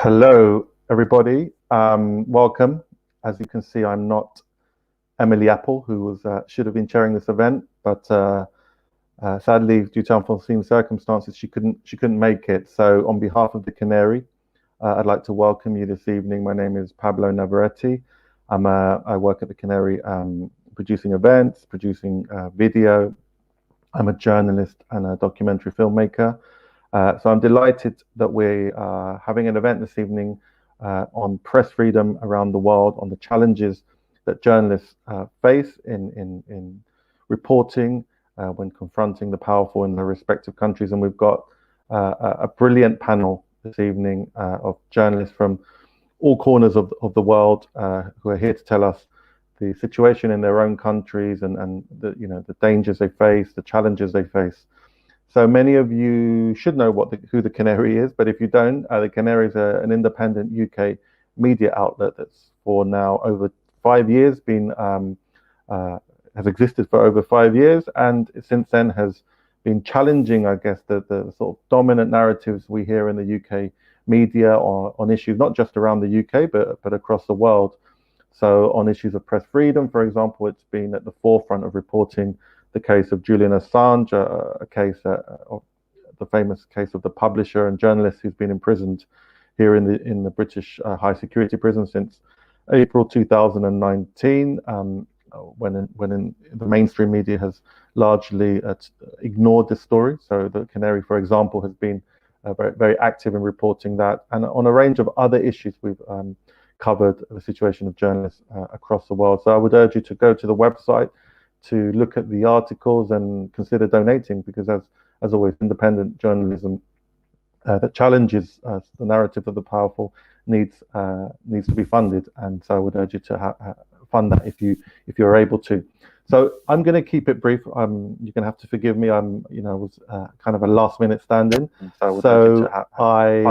Hello, everybody. Welcome. As you can see, I'm not Emily Apple, who should have been chairing this event, but sadly, due to unforeseen circumstances, she couldn't make it. So, on behalf of the Canary, I'd like to welcome you this evening. My name is Pablo Navarrete. I work at the Canary, producing events, producing video. I'm a journalist and a documentary filmmaker. So I'm delighted that we are having an event this evening on press freedom around the world, on the challenges that journalists face in reporting when confronting the powerful in their respective countries. And we've got a brilliant panel this evening of journalists from all corners of the world who are here to tell us the situation in their own countries and the dangers they face, the challenges they face. So many of you should know who the Canary is, but if you don't, the Canary is an independent UK media outlet that's for now over 5 years has existed for over 5 years, and since then has been challenging, I guess, the sort of dominant narratives we hear in the UK media on issues not just around the UK but across the world. So on issues of press freedom, for example, it's been at the forefront of reporting the case of Julian Assange, a case, the famous case of the publisher and journalist who's been imprisoned here in the British high security prison since April 2019, when the mainstream media has largely ignored this story. So the Canary, for example, has been very, very active in reporting that, and on a range of other issues we've covered the situation of journalists across the world. So I would urge you to go to the website to look at the articles and consider donating, because as always, independent journalism that challenges the narrative of the powerful needs to be funded, and so I would urge you to fund that if you're able to. So I'm going to keep it brief. You're going to have to forgive me. I was kind of a last-minute stand-in. So I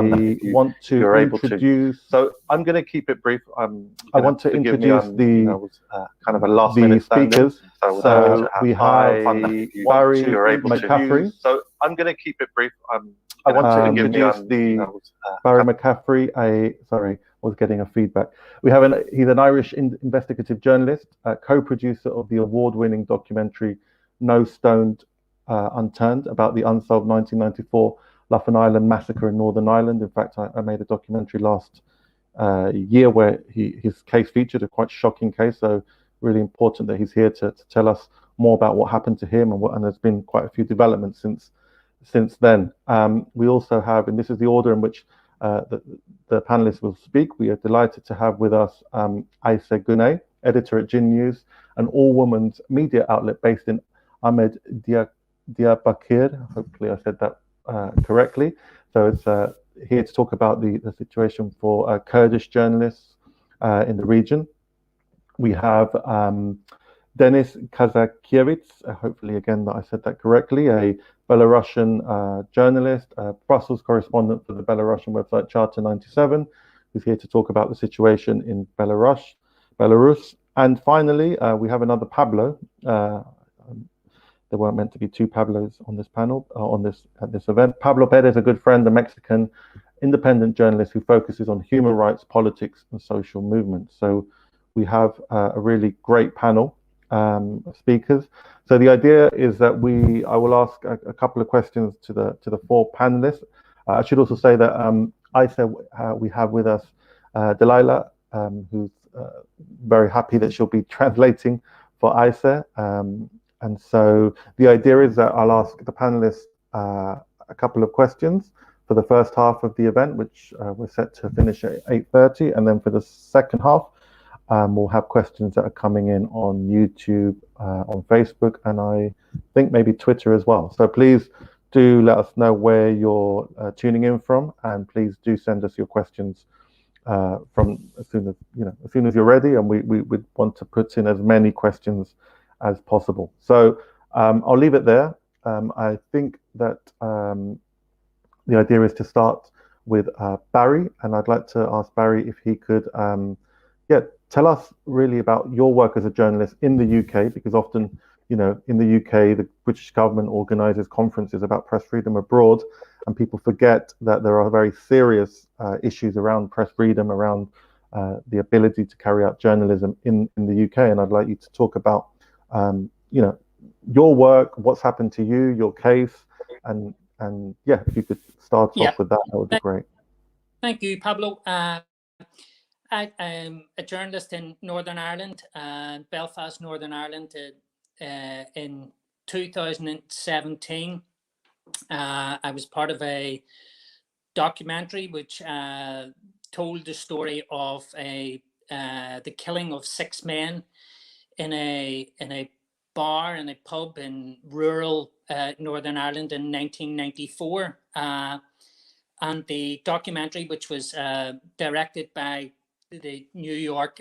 want to introduce. So I'm going to keep it brief. I want to introduce the speakers. So we have Barry McCaffrey. So I'm going to keep it brief. I want to introduce Barry McCaffrey. Sorry, I was getting a feedback. He's an Irish investigative journalist, co-producer of the award-winning documentary No Stone Unturned about the unsolved 1994 Loughinisland massacre in Northern Ireland. In fact, I made a documentary last year where his case featured, a quite shocking case. So really important that he's here to tell us more about what happened to him, and there's been quite a few developments since then. We also have, and this is the order in which the panelists will speak. We are delighted to have with us Ayse Güney, editor at Jin News, an all-women's media outlet based in Amed, Diyarbakır. Hopefully I said that correctly. So it's here to talk about the situation for Kurdish journalists in the region. We have Denis Kazakiewicz, hopefully again that I said that correctly, a Belarusian journalist, Brussels correspondent for the Belarusian website Charter 97, who's here to talk about the situation in Belarus. And finally, we have another Pablo. There weren't meant to be two Pablos on this panel, at this event. Pablo Pérez, a good friend, a Mexican independent journalist who focuses on human rights, politics, and social movements. So we have a really great panel of speakers. So the idea is that I will ask a couple of questions to the four panelists. I should also say that Ayse, we have with us Delilah, who's very happy that she'll be translating for Ayse. And so the idea is that I'll ask the panelists a couple of questions for the first half of the event, which we're set to finish at 8:30, and then for the second half, we'll have questions that are coming in on YouTube, on Facebook, and I think maybe Twitter as well. So please do let us know where you're tuning in from, and please do send us your questions from as soon as you're ready, and we would want to put in as many questions as possible. So I'll leave it there. I think that the idea is to start with Barry, and I'd like to ask Barry if he could tell us really about your work as a journalist in the UK, because often in the UK, the British government organises conferences about press freedom abroad, and people forget that there are very serious issues around press freedom, around the ability to carry out journalism in the UK. And I'd like you to talk about, your work, what's happened to you, your case, and yeah, if you could start off with that, that would be great. Thank you, Pablo. I'm a journalist in Northern Ireland, Belfast, Northern Ireland. In 2017, I was part of a documentary which told the story of the killing of 6 men in a bar, in a pub in rural Northern Ireland in 1994. And the documentary, which was directed by the New York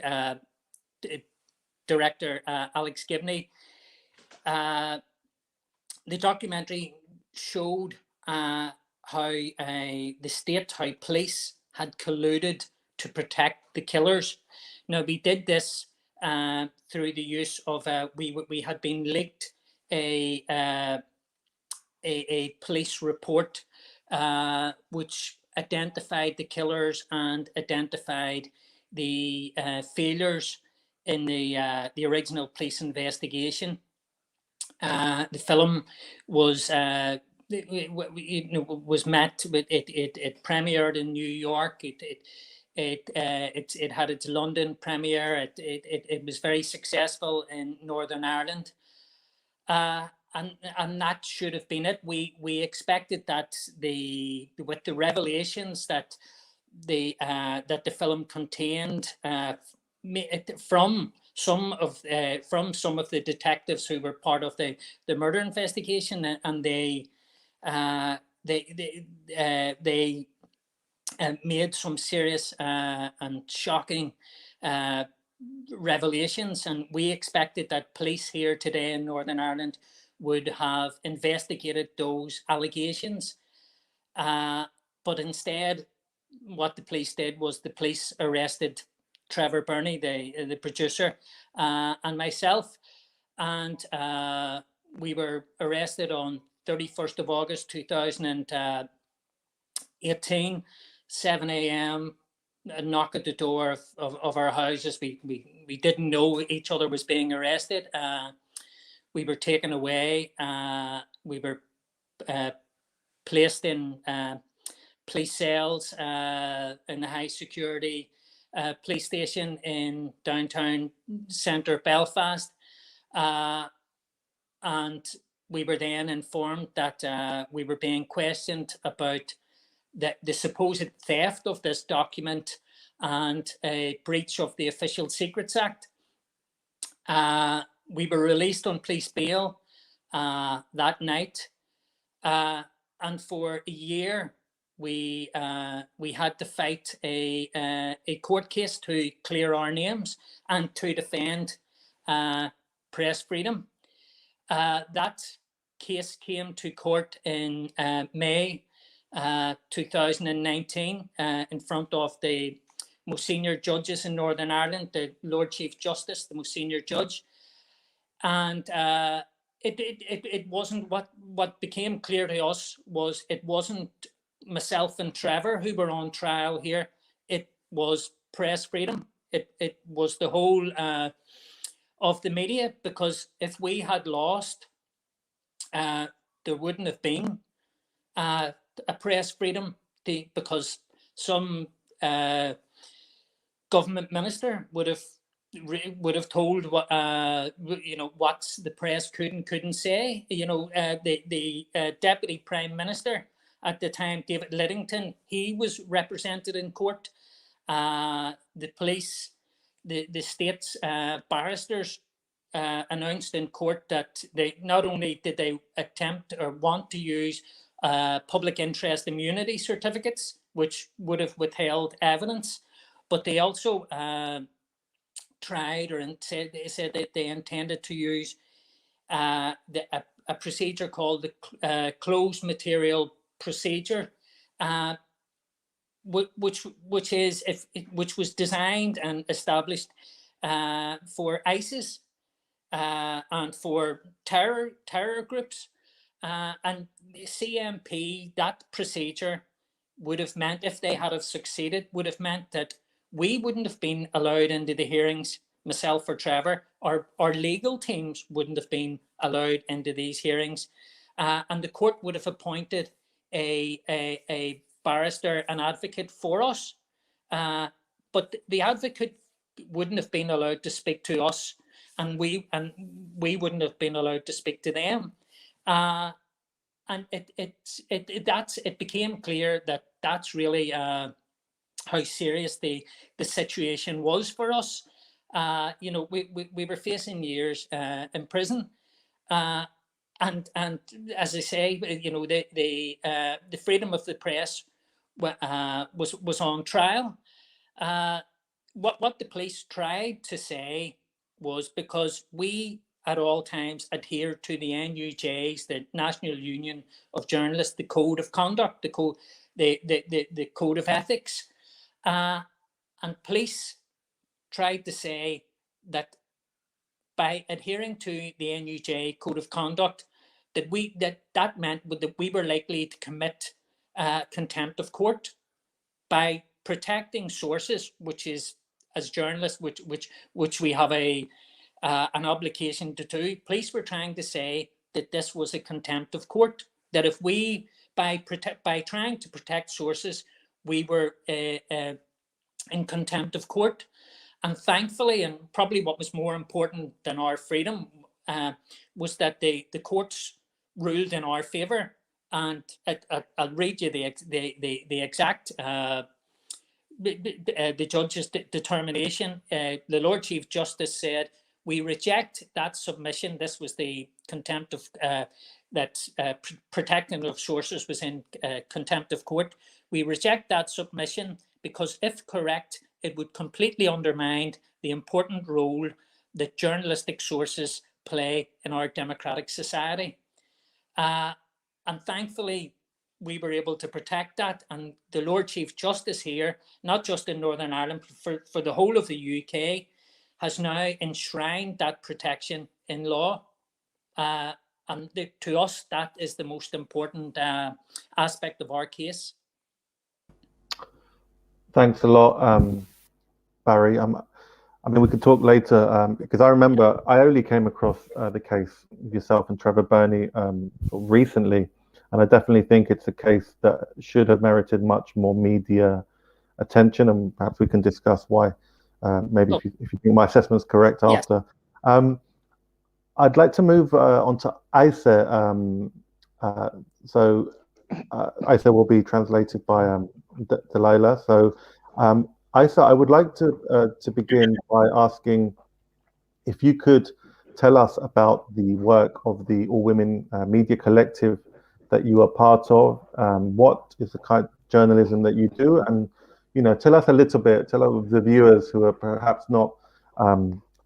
director Ayse Güney, the documentary showed how the state, how police had colluded to protect the killers. Now, we did this through the use of we had been leaked a police report which identified the killers and identified the failures in the original police investigation. The film was met with it premiered in New York. It had its London premiere. It was very successful in Northern Ireland. And that should have been it. We expected that with the revelations that the film contained from some of the detectives who were part of the murder investigation, and they made some serious and shocking revelations, and we expected that police here today in Northern Ireland would have investigated those allegations. But instead, what the police did was the police arrested Trevor Burney, the producer, and myself. And we were arrested on 31st of August 2018, 7 a.m., a knock at the door of our houses. We didn't know each other was being arrested. We were taken away. We were placed in police cells in the high security police station in downtown centre Belfast. And we were then informed that we were being questioned about the supposed theft of this document and a breach of the Official Secrets Act. We were released on police bail that night, and for a year we had to fight a court case to clear our names and to defend press freedom. That case came to court in May 2019 in front of the most senior judges in Northern Ireland, the Lord Chief Justice, the most senior judge. And it wasn't, what became clear to us was it wasn't myself and Trevor who were on trial here. It was press freedom. It was the whole of the media, because if we had lost, there wouldn't have been a press freedom, because some government minister would have told what what the press could and couldn't say. The deputy prime minister at the time, David Lidington, he was represented in court. The police, the state's barristers announced in court that they not only did they attempt or want to use public interest immunity certificates, which would have withheld evidence, but they also tried or said that they intended to use a procedure called the closed material procedure, which was designed and established for ISIS and for terror groups. And CMP, that procedure would have meant, if they had have succeeded, would have meant that we wouldn't have been allowed into the hearings, myself or Trevor, or our legal teams wouldn't have been allowed into these hearings. And the court would have appointed a barrister, an advocate for us. But the advocate wouldn't have been allowed to speak to us, and we wouldn't have been allowed to speak to them. And it became clear that that's really how serious the situation was for us. You know, we were facing years in prison, and as I say, you know, the freedom of the press was on trial. What the police tried to say was, because we at all times adhere to the NUJ's, the National Union of Journalists, the Code of Conduct, the Code of Ethics, and police tried to say that by adhering to the NUJ Code of Conduct, that meant that we were likely to commit contempt of court. By protecting sources, which is, as journalists, which we have an obligation to do, police were trying to say that this was a contempt of court. That if we, by trying to protect sources, we were in contempt of court. And thankfully, and probably what was more important than our freedom, was that the courts ruled in our favour. And I'll read you the exact the judge's determination. The Lord Chief Justice said, "We reject that submission." This was the contempt of protecting of sources was in contempt of court. "We reject that submission because, if correct, it would completely undermine the important role that journalistic sources play in our democratic society." And thankfully, we were able to protect that. And the Lord Chief Justice here, not just in Northern Ireland, but for the whole of the UK, has now enshrined that protection in law. And to us, that is the most important aspect of our case. Thanks a lot, Barry. I mean, we could talk later, because I remember I only came across the case of yourself and Trevor Burney recently, and I definitely think it's a case that should have merited much more media attention, and perhaps we can discuss why. Maybe if you think my assessment is correct after. Yes. I'd like to move on to Ayse. So Ayse will be translated by Delilah. So Ayse, I would like to begin by asking if you could tell us about the work of the All Women Media Collective that you are part of. What is the kind of journalism that you do, and tell us a little bit. Tell the viewers who are perhaps not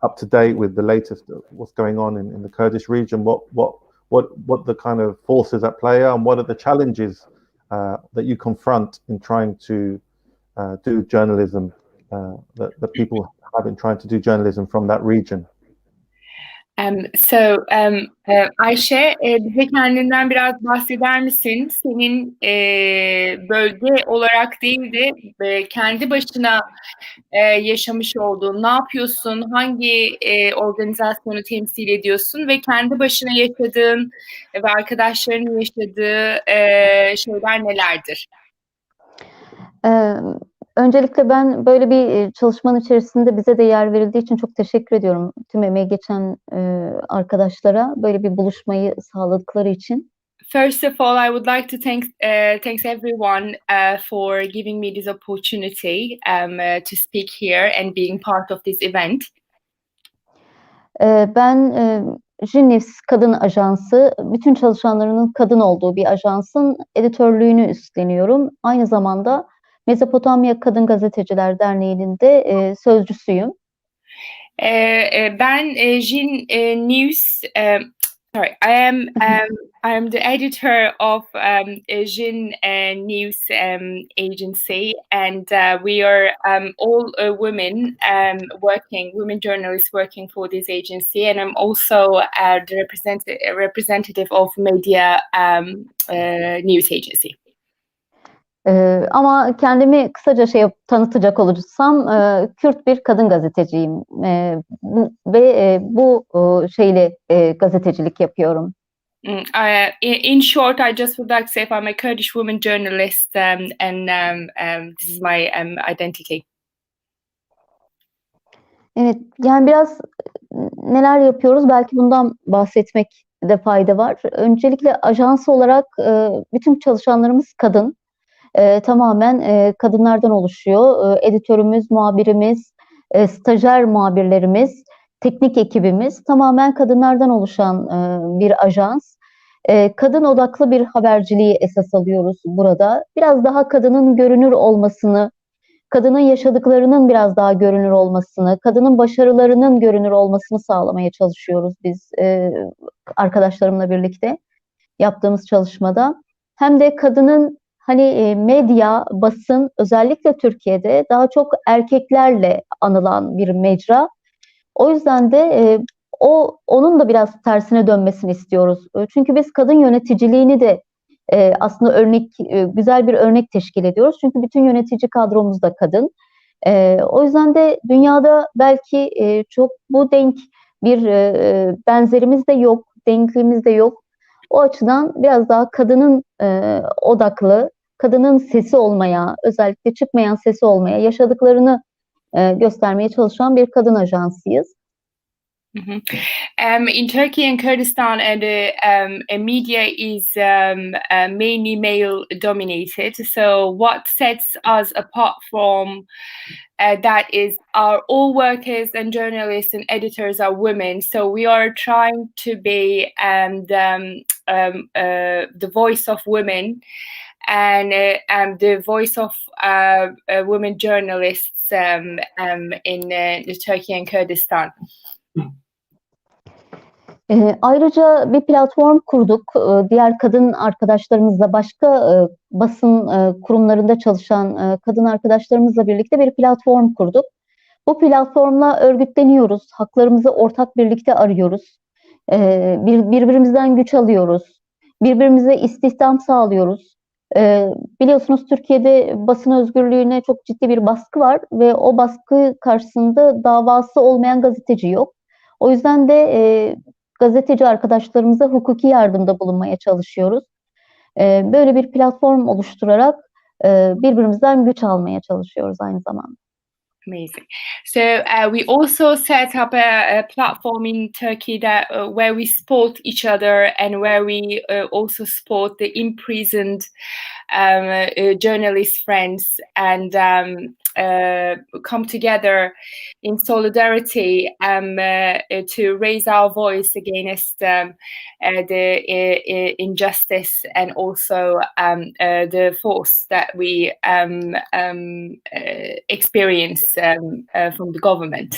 up to date with the latest what's going on in the Kurdish region. What the kind of forces at play are, and what are the challenges that you confront in trying to do journalism, that people have been trying to do journalism from that region. Ayşe, bize kendinden biraz bahseder misin? Senin bölge olarak değil de kendi başına yaşamış olduğun, ne yapıyorsun, hangi organizasyonu temsil ediyorsun ve kendi başına yaşadığın ve arkadaşlarının yaşadığı şeyler nelerdir? Öncelikle ben böyle bir çalışmanın içerisinde bize de yer verildiği için çok teşekkür ediyorum tüm emeği geçen arkadaşlara böyle bir buluşmayı sağladıkları için. First of all, I would like to thanks everyone for giving me this opportunity to speak here and being part of this event. Ben News Kadın Ajansı, bütün çalışanlarının kadın olduğu bir ajansın editörlüğünü üstleniyorum. Aynı zamanda Mezopotamya Kadın Gazeteciler Derneği'nin de sözcüsüyüm. Ben News Sorry, I am the editor of Jin News agency, and we are all women women journalists working for this agency, and I'm also the representative of Media News Agency. Ama kendimi kısaca tanıtacak olursam Kürt bir kadın gazeteciyim ve bu şeyle gazetecilik yapıyorum. In short, I just would like to say I'm a Kurdish woman journalist, and this is my identity. Evet, yani biraz neler yapıyoruz belki bundan bahsetmek de fayda var. Öncelikle ajans olarak bütün çalışanlarımız kadın. Tamamen kadınlardan oluşuyor. Editörümüz, muhabirimiz, stajyer muhabirlerimiz, teknik ekibimiz tamamen kadınlardan oluşan bir ajans. Kadın odaklı bir haberciliği esas alıyoruz burada. Biraz daha kadının görünür olmasını, kadının yaşadıklarının biraz daha görünür olmasını, kadının başarılarının görünür olmasını sağlamaya çalışıyoruz biz arkadaşlarımla birlikte yaptığımız çalışmada. Hem de kadının medya, basın özellikle Türkiye'de daha çok erkeklerle anılan bir mecra. O yüzden de onun da biraz tersine dönmesini istiyoruz. Çünkü biz kadın yöneticiliğini de aslında güzel bir örnek teşkil ediyoruz. Çünkü bütün yönetici kadromuz da kadın. O yüzden de dünyada belki çok bu denk bir benzerimiz de yok, denkliğimiz de yok. O açıdan biraz daha kadının odaklı, kadının sesi olmaya, özellikle çıkmayan sesi olmaya, yaşadıklarını göstermeye çalışan bir kadın ajansıyız. In Turkey and Kurdistan, media is mainly male dominated. So what sets us apart from that is all workers and journalists and editors are women. So we are trying to be the voice of women and the voice of women journalists in Turkey and Kurdistan. Ayrıca bir platform kurduk. Diğer kadın arkadaşlarımızla, başka basın kurumlarında çalışan kadın arkadaşlarımızla birlikte bir platform kurduk. Bu platformla örgütleniyoruz. Haklarımızı ortak birlikte arıyoruz. Birbirimizden güç alıyoruz. Birbirimize istihdam sağlıyoruz. Biliyorsunuz Türkiye'de basın özgürlüğüne çok ciddi bir baskı var ve o baskı karşısında davası olmayan gazeteci yok. O yüzden de gazeteci arkadaşlarımıza hukuki yardımda bulunmaya çalışıyoruz. Böyle bir platform oluşturarak birbirimizden güç almaya çalışıyoruz aynı zamanda. Amazing. So we also set up a platform in Turkey that where we support each other and where we also support the imprisoned journalist friends and come together in solidarity to raise our voice against the injustice and also the force that we experience from the government.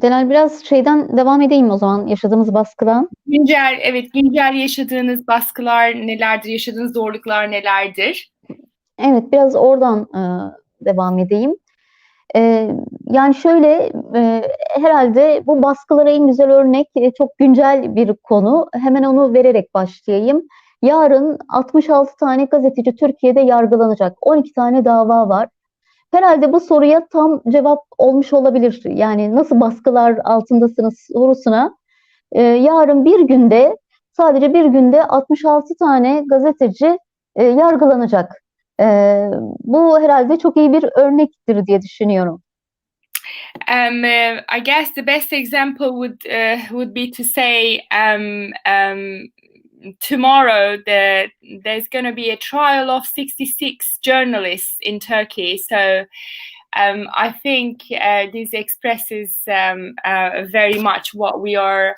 Delal, biraz şeyden devam edeyim o zaman, yaşadığımız baskıdan. Güncel yaşadığınız baskılar nelerdir, yaşadığınız zorluklar nelerdir? Evet, biraz oradan devam edeyim. Yani şöyle, herhalde bu baskılara en güzel örnek çok güncel bir konu. Hemen onu vererek başlayayım. Yarın 66 tane gazeteci Türkiye'de yargılanacak. 12 tane dava var. Herhalde bu soruya tam cevap olmuş olabilir. Yani nasıl baskılar altındasınız sorusuna. Yarın sadece bir günde 66 tane gazeteci yargılanacak. Bu herhalde çok iyi bir örnektir diye düşünüyorum. I guess the best example would be to say tomorrow there's going to be a trial of 66 journalists in Turkey. So I think this expresses very much what we are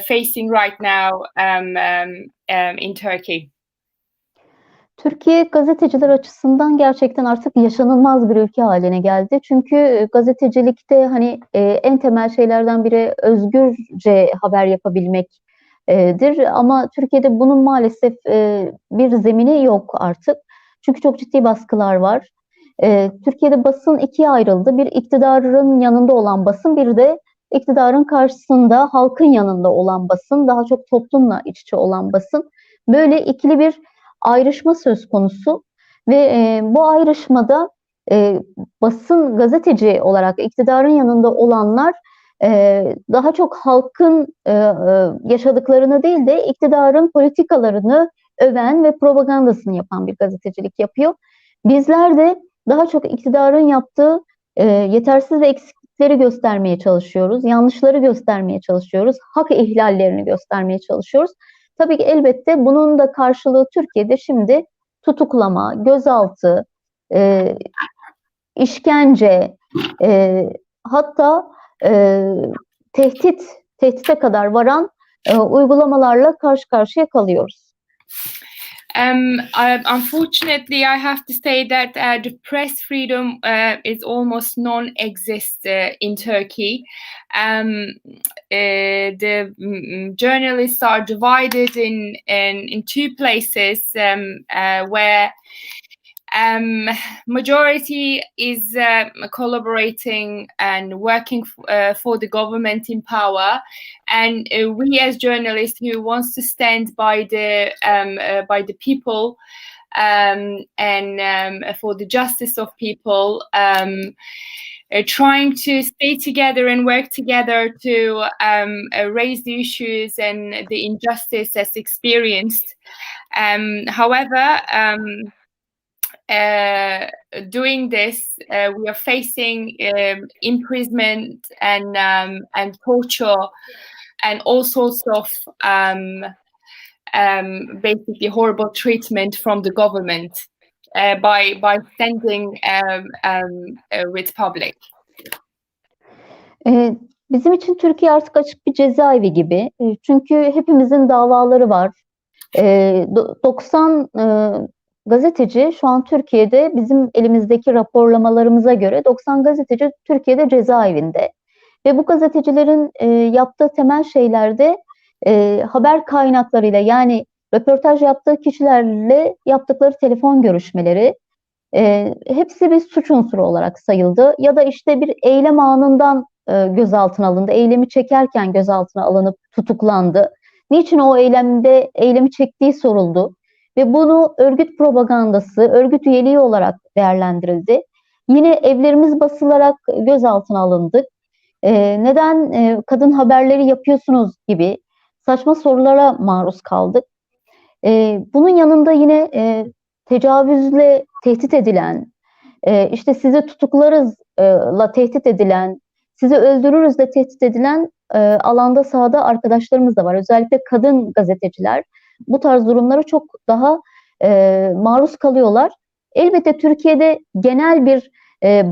facing right now in Turkey. Türkiye gazeteciler açısından gerçekten artık yaşanılmaz bir ülke haline geldi. Çünkü gazetecilikte hani en temel şeylerden biri özgürce haber yapabilmektir. Ama Türkiye'de bunun maalesef bir zemini yok artık. Çünkü çok ciddi baskılar var. Türkiye'de basın ikiye ayrıldı. Bir iktidarın yanında olan basın, bir de iktidarın karşısında halkın yanında olan basın, daha çok toplumla iç içe olan basın. Böyle ikili bir ayrışma söz konusu ve bu ayrışmada basın gazeteci olarak iktidarın yanında olanlar daha çok halkın yaşadıklarını değil de iktidarın politikalarını öven ve propagandasını yapan bir gazetecilik yapıyor. Bizler de daha çok iktidarın yaptığı yetersiz ve eksiklikleri göstermeye çalışıyoruz, yanlışları göstermeye çalışıyoruz, hak ihlallerini göstermeye çalışıyoruz. Tabii ki elbette bunun da karşılığı Türkiye'de şimdi tutuklama, gözaltı, işkence, hatta tehdite kadar varan uygulamalarla karşı karşıya kalıyoruz. Unfortunately, I have to say that the press freedom is almost non-exist in Turkey. The journalists are divided in two places where majority is collaborating and working for the government in power, and we as journalists who wants to stand by the people and for the justice of people, trying to stay together and work together to raise the issues and the injustice that's experienced. However, doing this, we are facing imprisonment and torture and all sorts of basically horrible treatment from the government by standing with public. Bizim için Türkiye artık açık bir cezaevi gibi. Çünkü hepimizin davaları var. 90 gazeteci şu an Türkiye'de, bizim elimizdeki raporlamalarımıza göre 90 gazeteci Türkiye'de cezaevinde. Ve bu gazetecilerin yaptığı temel şeylerde haber kaynaklarıyla, yani röportaj yaptığı kişilerle yaptıkları telefon görüşmeleri hepsi bir suç unsuru olarak sayıldı. Ya da işte bir eylem anından gözaltına alındı. Eylemi çekerken gözaltına alınıp tutuklandı. Niçin o eylemi çektiği soruldu. Ve bunu örgüt propagandası, örgüt üyeliği olarak değerlendirildi. Yine evlerimiz basılarak gözaltına alındık. Neden kadın haberleri yapıyorsunuz gibi saçma sorulara maruz kaldık. Bunun yanında yine tecavüzle tehdit edilen, işte sizi tutuklarızla tehdit edilen, sizi öldürürüzle tehdit edilen alanda, sahada arkadaşlarımız da var. Özellikle kadın gazeteciler bu tarz durumlara çok daha maruz kalıyorlar. Elbette Türkiye'de genel bir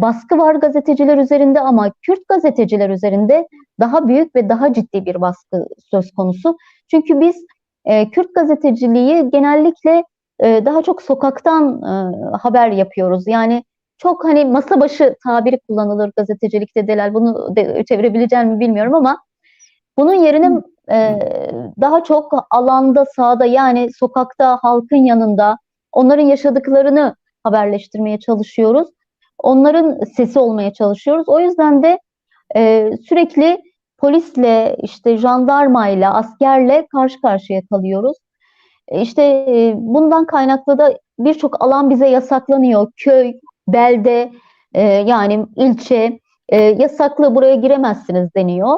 baskı var gazeteciler üzerinde, ama Kürt gazeteciler üzerinde daha büyük ve daha ciddi bir baskı söz konusu. Çünkü biz Kürt gazeteciliği genellikle daha çok sokaktan haber yapıyoruz. Yani çok hani masa başı tabiri kullanılır gazetecilikte, Delal bunu çevirebileceğim mi bilmiyorum, ama bunun yerine daha çok alanda, sahada, yani sokakta, halkın yanında onların yaşadıklarını haberleştirmeye çalışıyoruz. Onların sesi olmaya çalışıyoruz. O yüzden de sürekli polisle, işte jandarmayla, askerle karşı karşıya kalıyoruz. İşte bundan kaynaklı da birçok alan bize yasaklanıyor. Köy, belde, yani ilçe yasaklı, buraya giremezsiniz deniyor.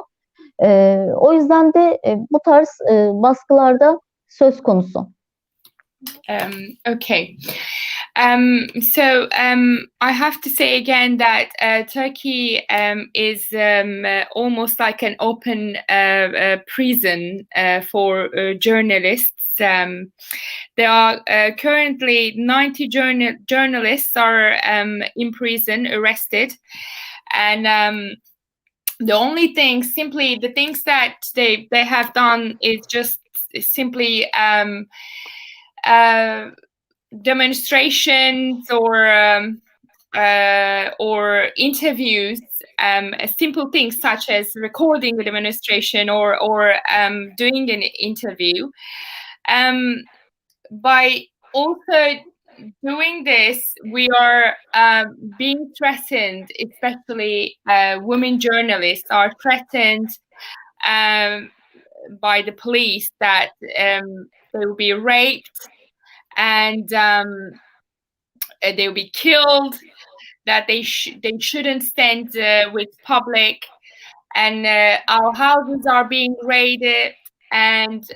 O yüzden de bu tarz baskılarda söz konusu. Okay. So I have to say again that Turkey is almost like an open prison for journalists. There are currently 90 journalists are in prison, arrested, and the only thing, simply the things that they have done is just simply demonstrations or interviews, simple things such as recording a demonstration or doing an interview. By also doing this, we are being threatened, especially women journalists are threatened by the police that they will be raped and they will be killed, that they shouldn't stand with public, and our houses are being raided, and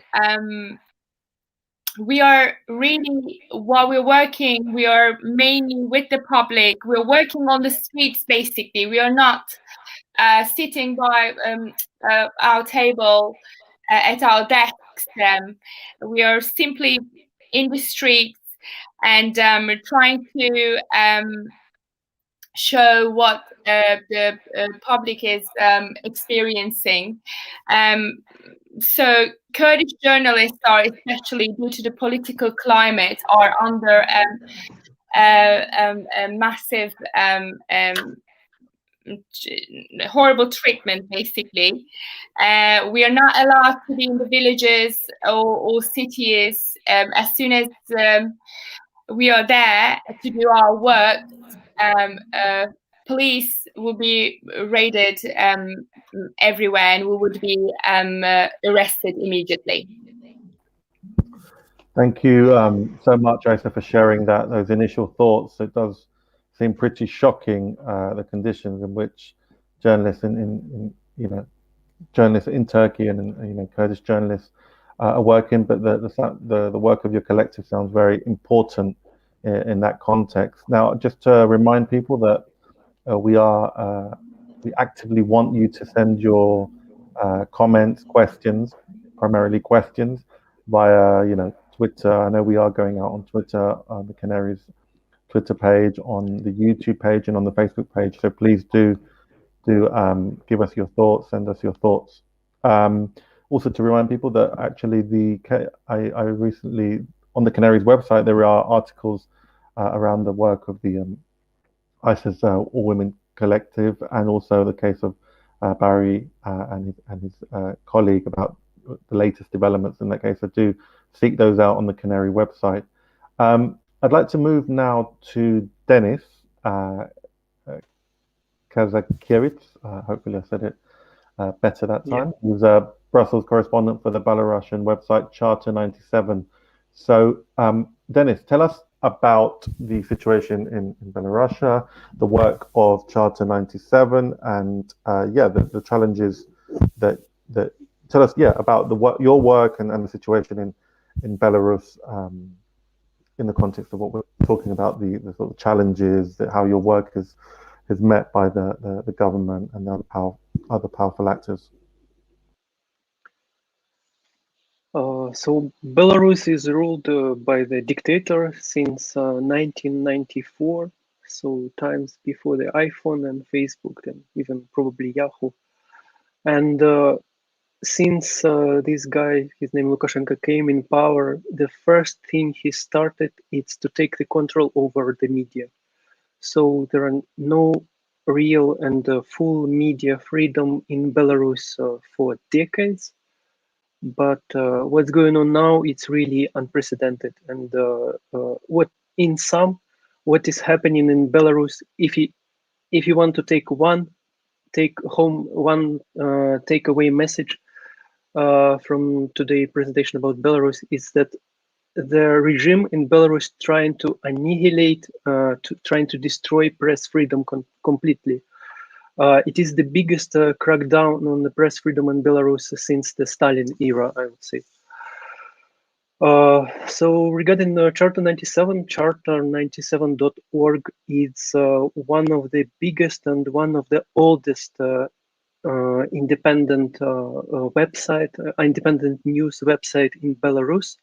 we are really, while we're working, we are mainly with the public. We're working on the streets, basically. We are not sitting by our table at our desks. We are simply in the streets and trying to show what the public is experiencing. So Kurdish journalists are, especially due to the political climate, are under a massive horrible treatment, basically. We are not allowed to be in the villages or cities. As soon as we are there to do our work, police will be raided everywhere, and we would be arrested immediately. Thank you so much, Ayse, for sharing those initial thoughts. It does seem pretty shocking, the conditions in which journalists journalists in Turkey and Kurdish journalists are working. But the work of your collective sounds very important in that context. Now, just to remind people that we actively want you to send your comments, questions, primarily questions, via Twitter. I know we are going out on Twitter, the Canary's Twitter page, on the YouTube page, and on the Facebook page. So please do give us your thoughts, send us your thoughts. Also, to remind people that actually I recently, on the Canary's website, there are articles around the work of the Ayse's All Women Collective, and also the case of Barry and his colleague about the latest developments in that case. So do seek those out on the Canary website. I'd like to move now to Denis Kazakiewicz. Hopefully I said it better that time. Yeah. He was a Brussels correspondent for the Belarusian website Charter 97. So Denis, tell us about the situation in Belarus, the work of Charter 97, and the challenges that tell us about your work and the situation in Belarus in the context of what we're talking about, the sort of challenges, how your work is met by the government and other powerful actors. So Belarus is ruled by the dictator since 1994, so times before the iPhone and Facebook and even probably Yahoo. And since this guy, his name Lukashenko, came in power, the first thing he started is to take the control over the media. So there are no real and full media freedom in Belarus for decades. But what's going on now, it's really unprecedented. And what is happening in Belarus, if you want to take one takeaway message from today's presentation about Belarus, is that the regime in Belarus trying to annihilate, trying to destroy press freedom completely. It is the biggest crackdown on the press freedom in Belarus since the Stalin era, I would say. So regarding Charter 97, charter97.org is one of the biggest and one of the oldest independent independent news website in Belarus.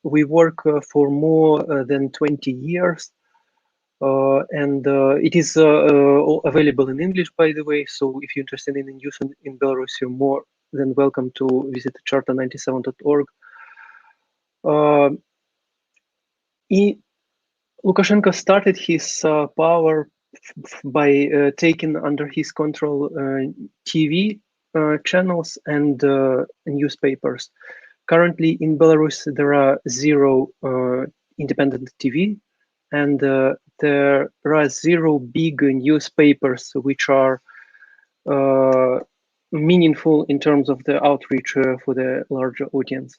We work for more than 20 years. And it is available in English, by the way. So if you're interested in news in Belarus, you're more than welcome to visit charter97.org. Lukashenko started his power by taking under his control TV channels and newspapers. Currently in Belarus, there are 0 independent TV, and there are 0 big newspapers which are meaningful in terms of the outreach for the larger audience.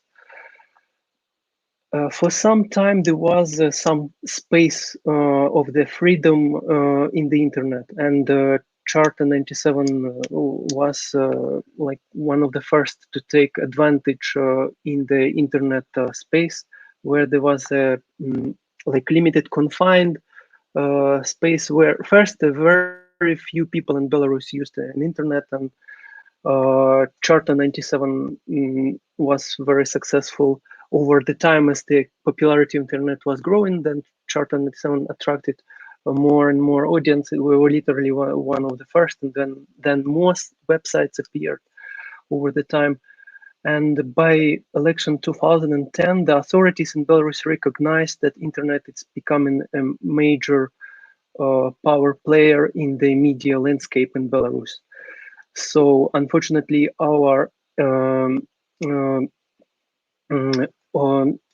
For some time, there was some space of the freedom in the internet, and Charter 97 was like one of the first to take advantage in the internet space, where there was a like limited, confined space where first very few people in Belarus used an internet, and Charter 97 was very successful over the time. As the popularity of internet was growing, then Charter 97 attracted more and more audience. We were literally one of the first, and then most websites appeared over the time. And by election 2010, the authorities in Belarus recognized that internet is becoming a major power player in the media landscape in Belarus. So unfortunately, our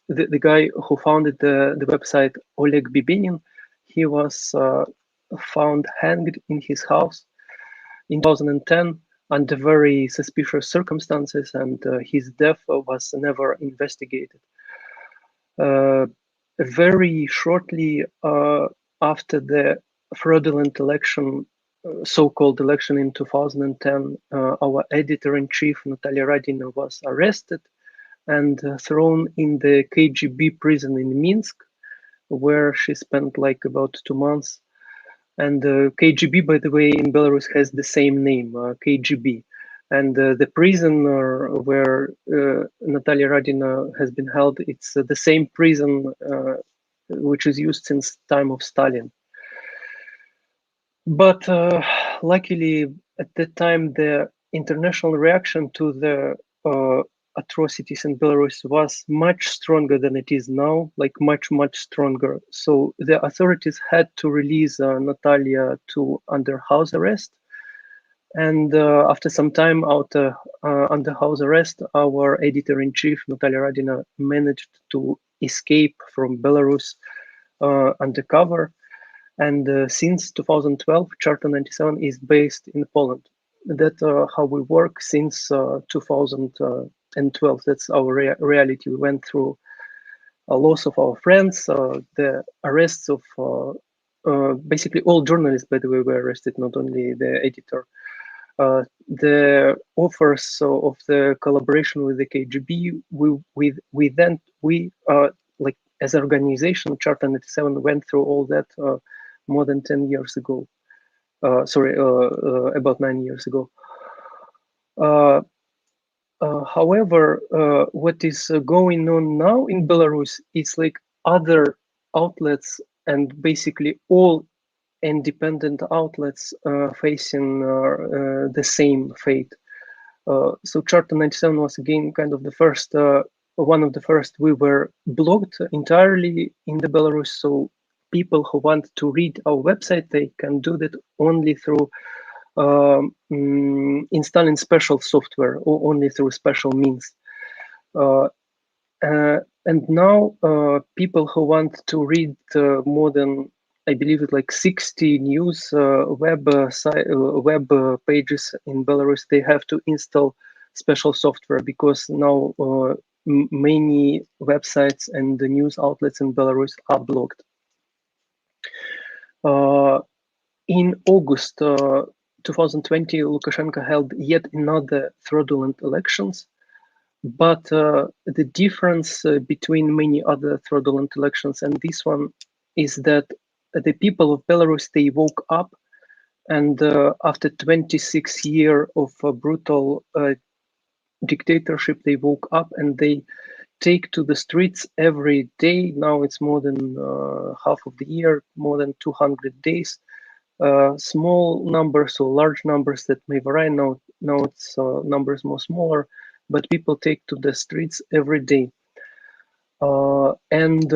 the guy who founded the website, Oleg Bibenin, he was found hanged in his house in 2010 under very suspicious circumstances, and his death was never investigated. Very shortly after the fraudulent election, so-called election in 2010, our editor-in-chief, Natalia Radina, was arrested and thrown in the KGB prison in Minsk, where she spent like about 2 months. And KGB, by the way, in Belarus has the same name, KGB. And the prison where Natalia Radina has been held, it's the same prison which is used since time of Stalin. But luckily, at that time, the international reaction to the atrocities in Belarus was much stronger than it is now, like much stronger. So the authorities had to release Natalia under house arrest. And after some time out under house arrest, our editor-in-chief, Natalia Radina, managed to escape from Belarus undercover. And since 2012, Charter 97 is based in Poland. That's how we work since 2012. That's our reality. We went through a loss of our friends, the arrests of basically all journalists, by the way, were arrested, not only the editor. The offers of the collaboration with the KGB, we like as an organization, Charter 97 went through all that more than 10 years ago. About 9 years ago. However, what is going on now in Belarus is like other outlets, and basically all independent outlets facing the same fate. So Charter 97 was again kind of the first, one of the first. We were blocked entirely in the Belarus, so people who want to read our website, they can do that only through installing special software or only through special means. And now people who want to read more than, I believe it like 60 news web pages in Belarus, they have to install special software, because now many websites and the news outlets in Belarus are blocked. In August 2020, Lukashenko held yet another fraudulent elections. But the difference between many other fraudulent elections and this one is that the people of Belarus, they woke up, and after 26 years of brutal dictatorship, they woke up and they take to the streets every day. Now it's more than half of the year, more than 200 days. Small numbers or large numbers that may vary. Now it's numbers more smaller, but people take to the streets every day. And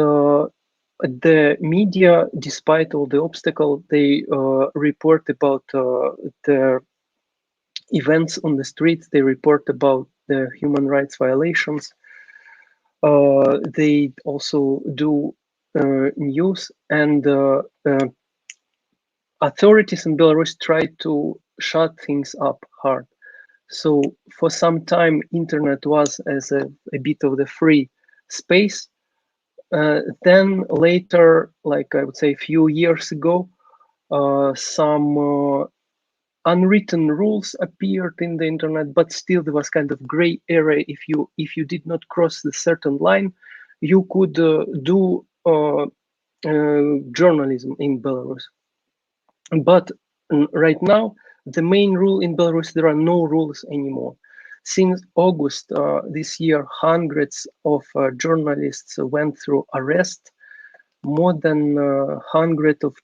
the media, despite all the obstacles, they report about the events on the streets. They report about the human rights violations. They also do news, and authorities in Belarus try to shut things up hard. So for some time, internet was as a bit of the free space. Then later, like I would say a few years ago, some unwritten rules appeared in the internet, but still there was kind of gray area. If you did not cross the certain line, you could do journalism in Belarus. But right now, the main rule in Belarus, there are no rules anymore. Since August this year, hundreds of journalists went through arrest. More than 100 of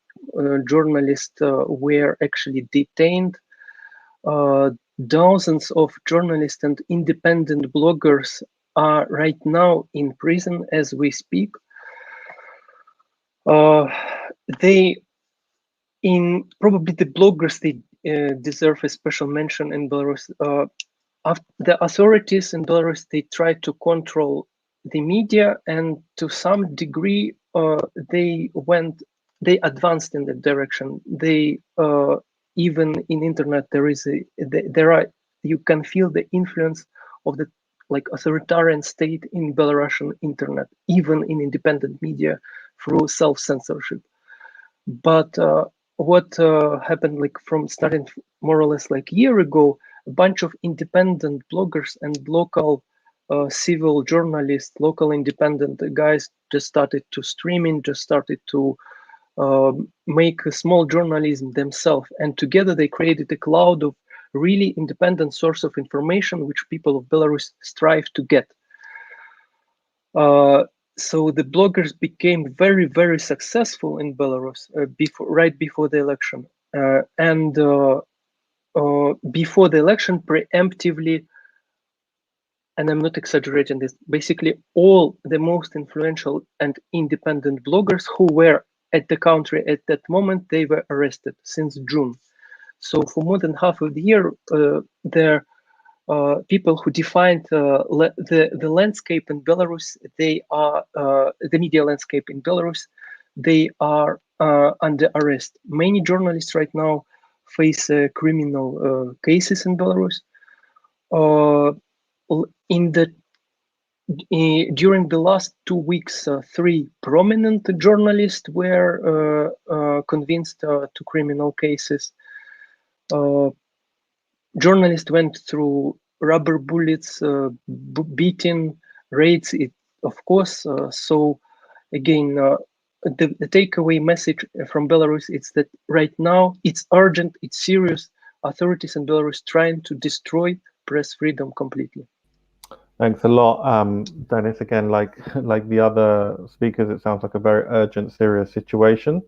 journalists were actually detained. Dozens of journalists and independent bloggers are right now in prison as we speak. Probably the bloggers, they deserve a special mention in Belarus. The authorities in Belarus, they try to control the media, and to some degree, they advanced in that direction. They even in internet, you can feel the influence of the authoritarian state in Belarusian internet, even in independent media through self-censorship. But what happened from starting more or less a year ago, a bunch of independent bloggers and local civil journalists, local independent guys just started to streaming, just started to make a small journalism themselves. And together they created a cloud of really independent source of information, which people of Belarus strive to get. So the bloggers became very, very successful in Belarus right before the election. And before the election, preemptively, and I'm not exaggerating this, basically all the most influential and independent bloggers who were at the country at that moment, they were arrested since June. So for more than half of the year, there people who defined the landscape in Belarus, they are the media landscape in Belarus, they are under arrest. Many journalists right now face criminal cases in Belarus. During the last 2 weeks, 3 prominent journalists were convinced to criminal cases. Journalists went through rubber bullets, beating, raids, of course. So again, the takeaway message from Belarus is that right now it's urgent, it's serious. Authorities in Belarus trying to destroy press freedom completely. Thanks a lot, Dennis. Again, like the other speakers, it sounds like a very urgent, serious situation.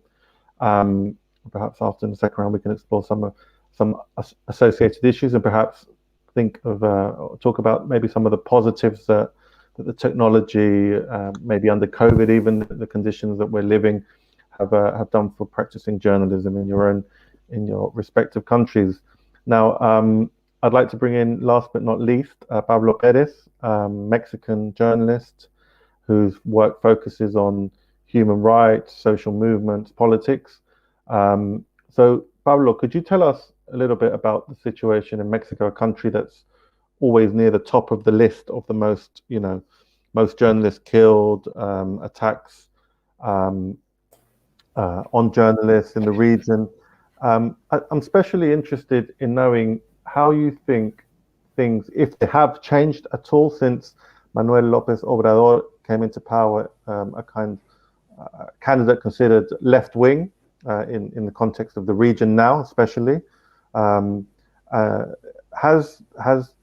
Perhaps after in the second round we can explore some associated issues, and perhaps talk about maybe some of the positives that the technology, maybe under COVID, even the conditions that we're living, have done for practicing journalism in your respective countries. Now, I'd like to bring in, last but not least, Pablo Pérez, Mexican journalist whose work focuses on human rights, social movements, politics. So, Pablo, could you tell us a little bit about the situation in Mexico, a country that's always near the top of the list of the most journalists killed, attacks on journalists in the region. I'm especially interested in knowing how you think things, if they have changed at all since Manuel López Obrador came into power, a candidate considered left-wing in the context of the region now, especially. Has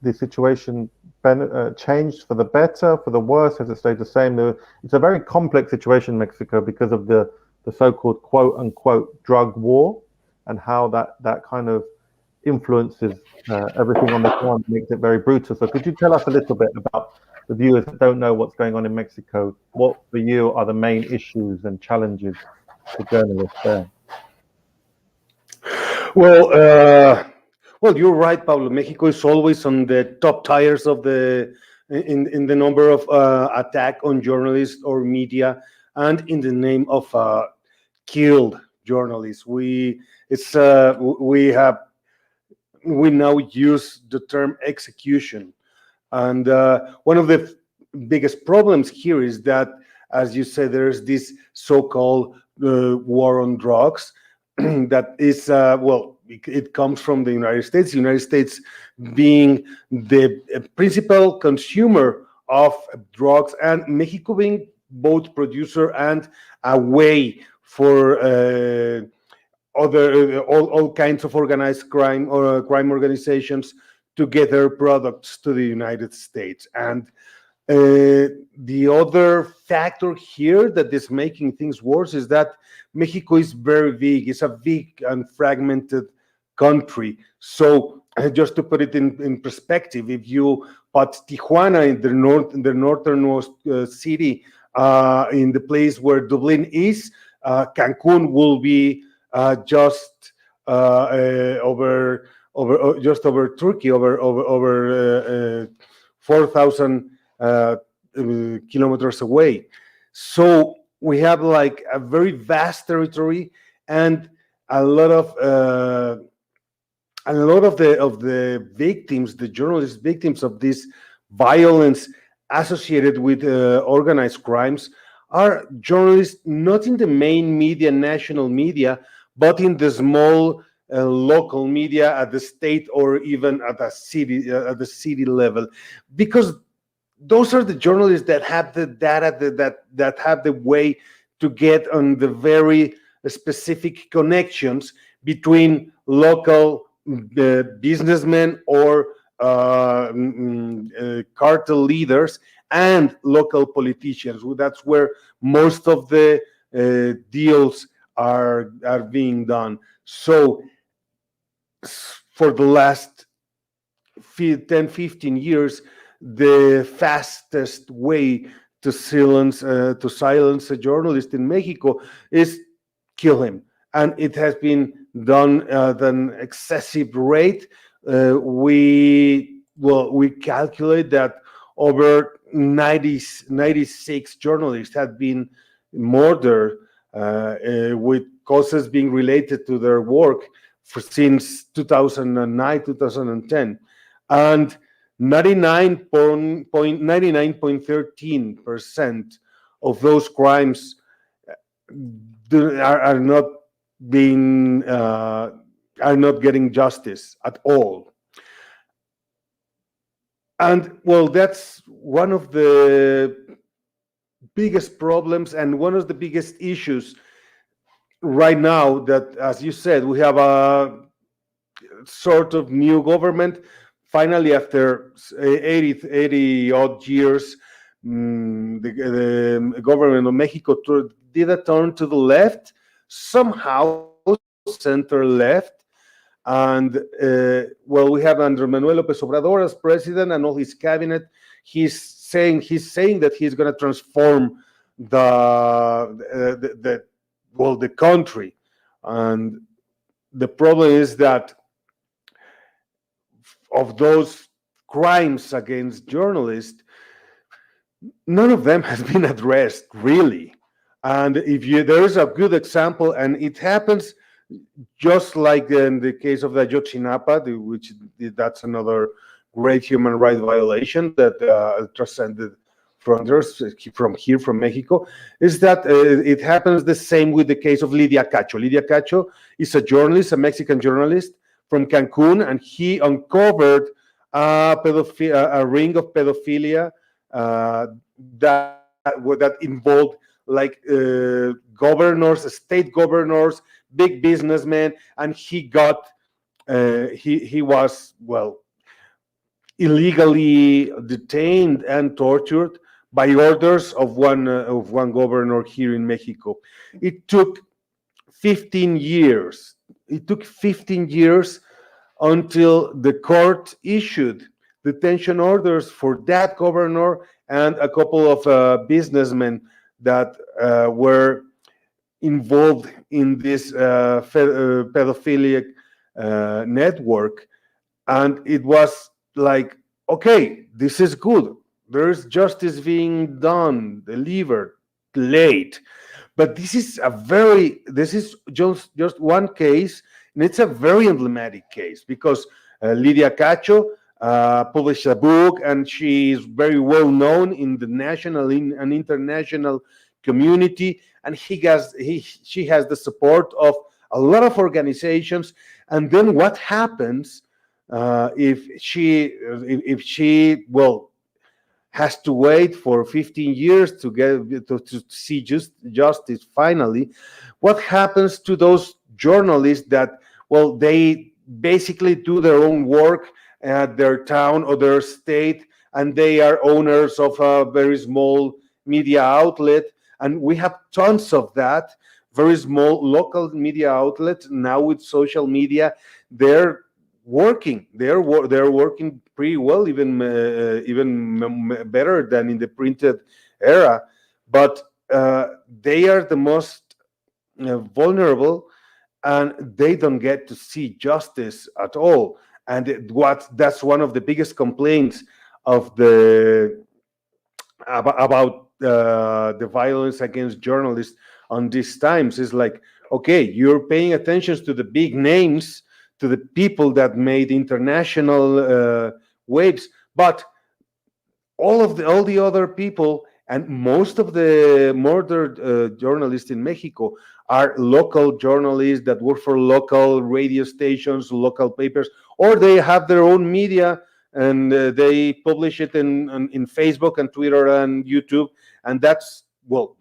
the situation changed for the better, for the worse? Has it stayed the same? It's a very complex situation in Mexico because of the so-called quote-unquote drug war, and how that kind of influences everything on the ground, makes it very brutal. So could you tell us a little bit about the viewers that don't know what's going on in Mexico, what for you are the main issues and challenges for journalists there? Well, you're right, Pablo. Mexico is always on the top tiers of in the number of attack on journalists or media, and in the name of killed journalists. We now use the term execution, and one of the biggest problems here is that, as you said, there's this so-called war on drugs that is it comes from the United States. The United States being the principal consumer of drugs, and Mexico being both producer and a way for all kinds of organized crime or crime organizations to get their products to the United States. And the other factor here that is making things worse is that Mexico is very big. It's a big and fragmented country. So just to put it in perspective, if you put Tijuana in the northernmost city, in the place where Dublin is, Cancun will be just over Turkey, over 4,000 kilometers away. So we have like a very vast territory, and a lot of the victims, the journalist victims of this violence associated with organized crimes, are journalists not in the main media, national media, but in the small local media at the state or even at the city level, because those are the journalists that have the data, that have the way to get on the very specific connections between local businessmen or cartel leaders and local politicians. That's where most of the deals are being done. So for the last 10-15 years, the fastest way to silence a journalist in Mexico is kill him, and it has been done at an excessive rate. We calculate that over 96 journalists have been murdered with causes being related to their work since 2009, 2010, and 99.13% of those crimes are not getting justice at all. And well, that's one of the biggest problems and one of the biggest issues right now, that, as you said, we have a sort of new government. Finally, after 80 odd years, the government of Mexico did a turn to the left, somehow center left. And we have Andrés Manuel López Obrador as president and all his cabinet. He's saying that he's going to transform the country. And the problem is that of those crimes against journalists, none of them has been addressed, really. And there is a good example, and it happens just like in the case of the Ayotzinapa, which that's another great human rights violation that transcended frontiers from Mexico, is that it happens the same with the case of Lidia Cacho. Lidia Cacho is a journalist, a Mexican journalist from Cancun, and he uncovered a ring of pedophilia that involved like governors, state governors, big businessmen, and he was illegally detained and tortured by orders of one governor here in Mexico. It took 15 years. Until the court issued detention orders for that governor and a couple of businessmen that were involved in this pedophilic network. And it was like, okay, this is good. There's justice being done, delivered, late. But this is just one case, and it's a very emblematic case because Lydia Cacho published a book, and she is very well known in the national and international community, and she has the support of a lot of organizations. And then what happens if she has to wait for 15 years to get to see justice finally? What happens to those journalists that, well, they basically do their own work at their town or their state, and they are owners of a very small media outlet? And we have tons of that, very small local media outlets now with social media. They're working pretty well, even better than in the printed era, but they are the most vulnerable, and they don't get to see justice at all. And that's one of the biggest complaints of about the violence against journalists on these times. Is like, okay, you're paying attention to the big names, to the people that made international waves, but all the other people, and most of the murdered journalists in Mexico are local journalists that work for local radio stations, local papers, or they have their own media, and they publish it in Facebook and Twitter and YouTube, and that's what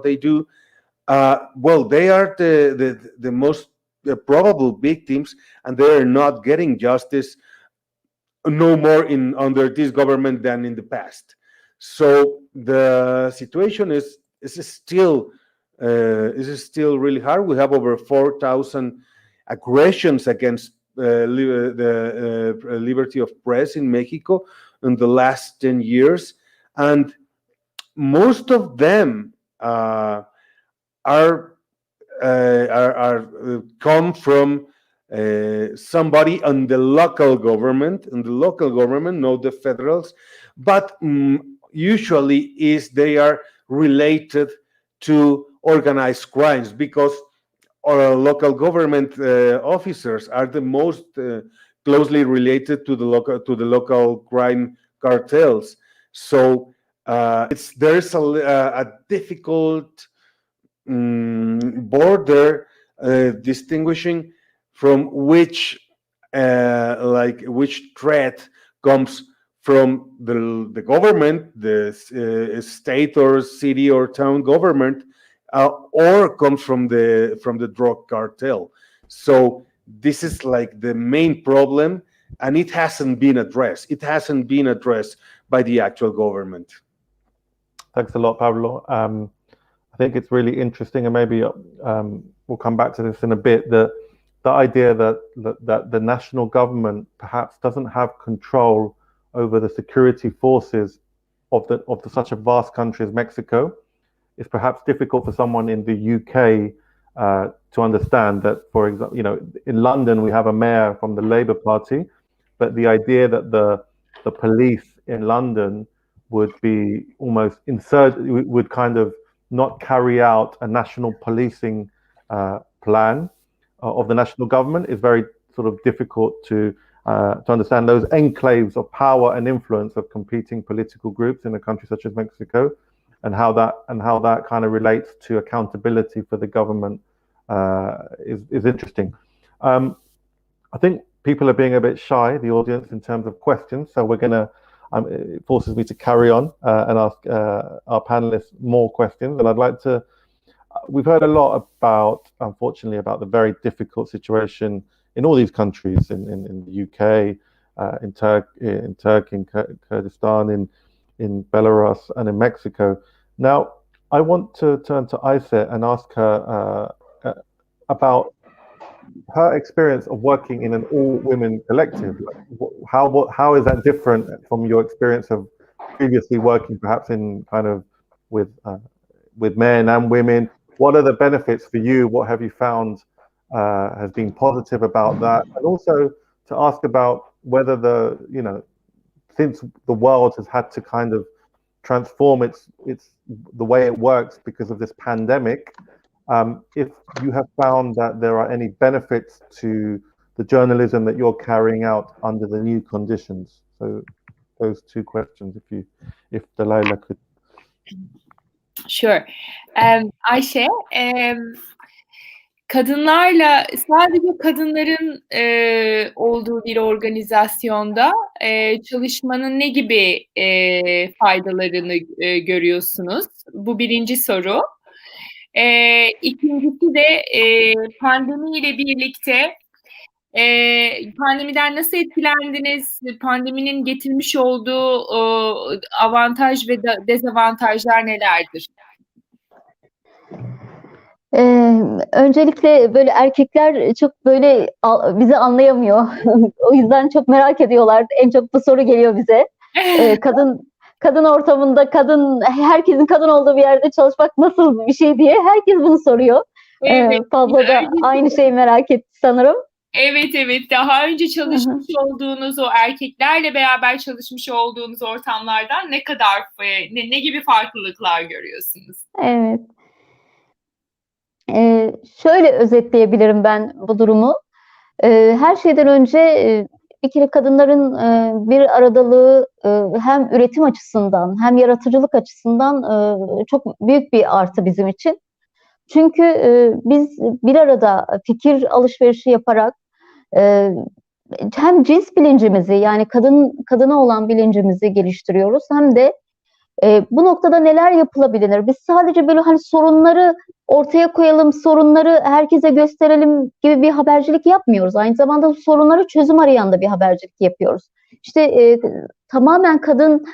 they do. They are the most probable victims, and they are not getting justice no more under this government than in the past. So the situation is still really hard. We have over 4,000 aggressions against the liberty of press in Mexico in the last 10 years, and most of them are come from somebody on the local government, not the federals, but usually they are related to organized crimes, because our local government officers are the most closely related to the local crime cartels. So there's a difficult border distinguishing from which threat comes from the government, the state or city or town government, or comes from the drug cartel. So this is like the main problem, and it hasn't been addressed. It hasn't been addressed by the actual government. Thanks a lot, Pablo. I think it's really interesting, and maybe we'll come back to this in a bit, the idea that the national government perhaps doesn't have control over the security forces of such a vast country as Mexico. It's perhaps difficult for someone in the UK to understand that, for example, in London we have a mayor from the Labour Party, but the idea that the police in London would be almost would kind of not carry out a national policing plan of the national government is very sort of difficult to understand. Those enclaves of power and influence of competing political groups in a country such as Mexico, and how that kind of relates to accountability for the government is interesting. I think people are being a bit shy, the audience, in terms of questions, so we're gonna. It forces me to carry on and ask our panelists more questions. And I'd like to. We've heard a lot unfortunately, about the very difficult situation in all these countries, in the UK, in Turkey, in Kurdistan, in Belarus, and in Mexico. Now, I want to turn to Ayse and ask her about her experience of working in an all-women collective. How is that different from your experience of previously working perhaps in kind of with men and women. What are the benefits for you? What have you found has been positive about that? And also to ask about whether since the world has had to kind of transform its the way it works because of this pandemic, if you have found that there are any benefits to the journalism that you're carrying out under the new conditions. So those two questions, if Delilah could. Sure. Ayşe, kadınlarla, sadece kadınların olduğu bir organizasyonda çalışmanın ne gibi faydalarını görüyorsunuz? Bu birinci soru. İkincisi de pandemiyle birlikte pandemiden nasıl etkilendiniz? Pandeminin getirmiş olduğu avantaj ve dezavantajlar nelerdir? Öncelikle böyle erkekler çok böyle bizi anlayamıyor. O yüzden çok merak ediyorlar. En çok bu soru geliyor bize. Kadın ortamında herkesin kadın olduğu bir yerde çalışmak nasıl bir şey diye herkes bunu soruyor. Evet. Pablo da aynı şeyi merak etti sanırım. Evet. Daha önce çalışmış olduğunuz, o erkeklerle beraber çalışmış olduğunuz ortamlardan ne gibi farklılıklar görüyorsunuz? Evet. Şöyle özetleyebilirim ben bu durumu. Her şeyden önce bir kere kadınların bir aradalığı hem üretim açısından hem yaratıcılık açısından çok büyük bir artı bizim için. Çünkü biz bir arada fikir alışverişi yaparak hem cins bilincimizi, yani kadına olan bilincimizi geliştiriyoruz, hem de bu noktada neler yapılabilir? Biz sadece böyle hani sorunları ortaya koyalım, sorunları herkese gösterelim gibi bir habercilik yapmıyoruz. Aynı zamanda sorunları çözüm arayan da bir habercilik yapıyoruz. İşte tamamen kadın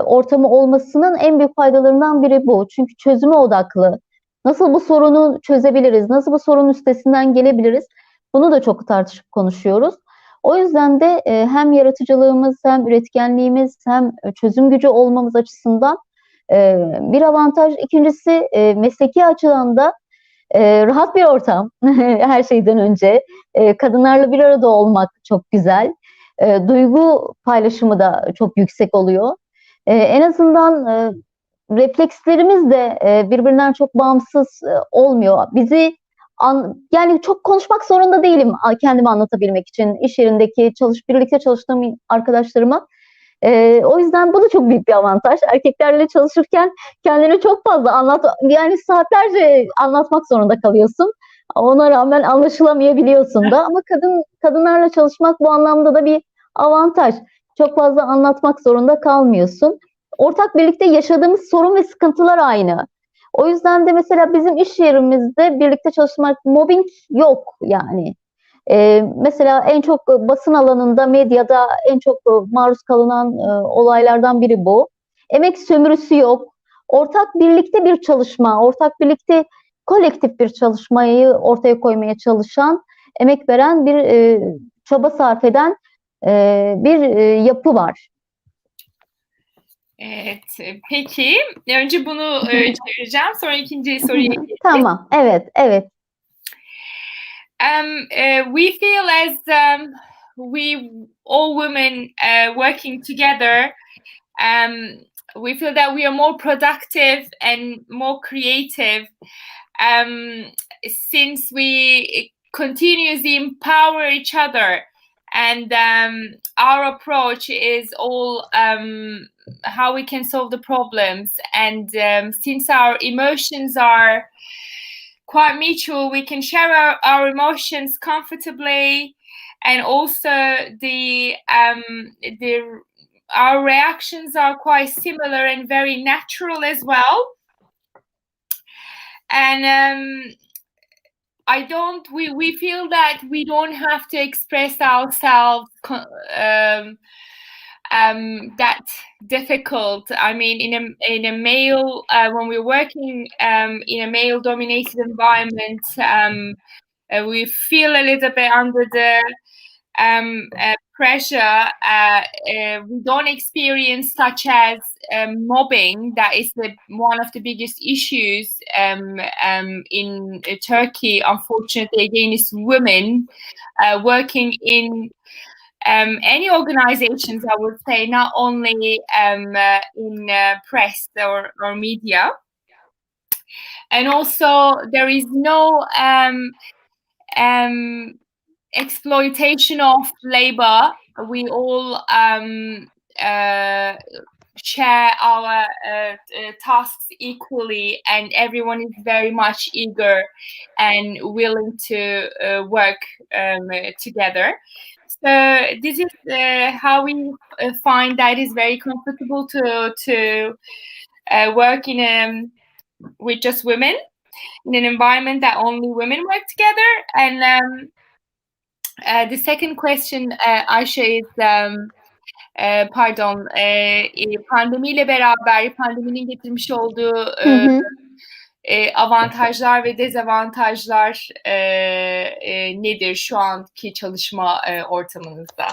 ortamı olmasının en büyük faydalarından biri bu. Çünkü çözüme odaklı. Nasıl bu sorunu çözebiliriz? Nasıl bu sorunun üstesinden gelebiliriz? Bunu da çok tartışıp konuşuyoruz. O yüzden de hem yaratıcılığımız, hem üretkenliğimiz, hem çözüm gücü olmamız açısından bir avantaj. İkincisi mesleki açıdan da rahat bir ortam her şeyden önce. Kadınlarla bir arada olmak çok güzel. Duygu paylaşımı da çok yüksek oluyor. En azından reflekslerimiz de birbirinden çok bağımsız olmuyor. Yani çok konuşmak zorunda değilim kendimi anlatabilmek için iş yerindeki birlikte çalıştığım arkadaşlarıma. O yüzden bu da çok büyük bir avantaj. Erkeklerle çalışırken kendini çok fazla yani saatlerce anlatmak zorunda kalıyorsun. Ona rağmen anlaşılamayabiliyorsun da, ama kadınlarla çalışmak bu anlamda da bir avantaj. Çok fazla anlatmak zorunda kalmıyorsun. Ortak birlikte yaşadığımız sorun ve sıkıntılar aynı. O yüzden de mesela bizim iş yerimizde birlikte çalışmak, mobbing yok yani. Mesela en çok basın alanında, medyada en çok maruz kalınan olaylardan biri bu. Emek sömürüsü yok. Ortak birlikte bir çalışma, birlikte kolektif bir çalışmayı ortaya koymaya çalışan, emek veren bir çaba sarf eden bir yapı var. Evet, peki. Önce bunu çevireceğim, sonra ikinci soruya geçeceğim. Tamam, evet. We feel as we all women working together, we feel that we are more productive and more creative since we continuously empower each other. And our approach is all how we can solve the problems. And since our emotions are quite mutual, we can share our emotions comfortably, and also our reactions are quite similar and very natural as well. And we feel that we don't have to express ourselves that difficult. I mean, in a male when we're working in a male dominated environment, we feel a little bit under the pressure, we don't experience such as mobbing. That is one of the biggest issues in Turkey, unfortunately, against women working in any organizations, I would say, not only in press or media. And also, there is no exploitation of labor. We all share our tasks equally, and everyone is very much eager and willing to work together. So this is how we find that is very comfortable to work in with just women in an environment that only women work together. And the second question, Ayşe, is pandemiyle beraber pandeminin getirmiş olduğu avantajlar ve dezavantajlar nedir şu anki çalışma ortamınızda?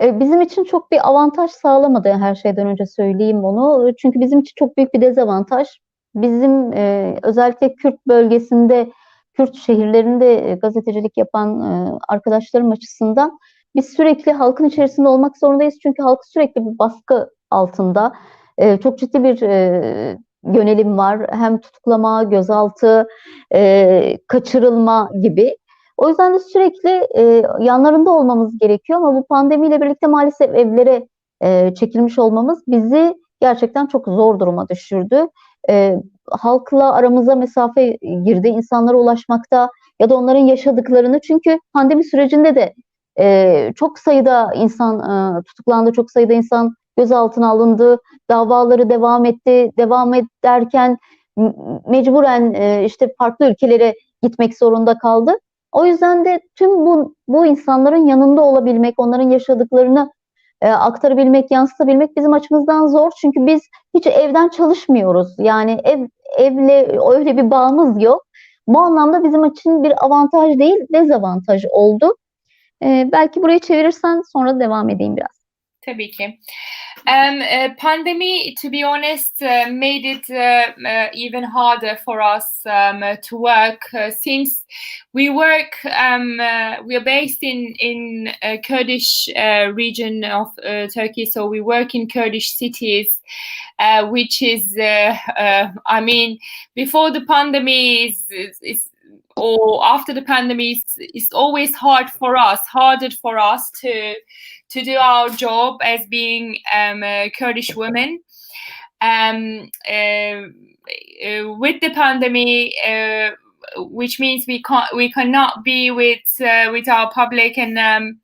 Bizim için çok bir avantaj sağlamadı, her şeyden önce söyleyeyim onu. Çünkü bizim için çok büyük bir dezavantaj. Bizim özellikle Kürt bölgesinde, Kürt şehirlerinde gazetecilik yapan arkadaşlarım açısından biz sürekli halkın içerisinde olmak zorundayız. Çünkü halk sürekli bir baskı altında. Çok ciddi bir yönelim var. Hem tutuklama, gözaltı, kaçırılma gibi. O yüzden de sürekli yanlarında olmamız gerekiyor ama bu pandemiyle birlikte maalesef evlere çekilmiş olmamız bizi gerçekten çok zor duruma düşürdü. Halkla aramıza mesafe girdi, insanlara ulaşmakta ya da onların yaşadıklarını, çünkü pandemi sürecinde de çok sayıda insan tutuklandı, çok sayıda insan gözaltına alındı, davaları devam etti, devam ederken mecburen işte farklı ülkelere gitmek zorunda kaldı. O yüzden de tüm bu insanların yanında olabilmek, onların yaşadıklarını aktarabilmek, yansıtabilmek bizim açımızdan zor. Çünkü biz hiç evden çalışmıyoruz. Yani evle öyle bir bağımız yok. Bu anlamda bizim için bir avantaj değil, dezavantaj oldu. Belki burayı çevirirsen sonra devam edeyim biraz. Tabii ki. Pandemic, to be honest, made it even harder for us to work since we work. We are based in Kurdish region of Turkey, so we work in Kurdish cities, which is, I mean, before the pandemic or after the pandemic, it's always harder for us to do our job as being Kurdish women. With the pandemic, which means we cannot be with our public and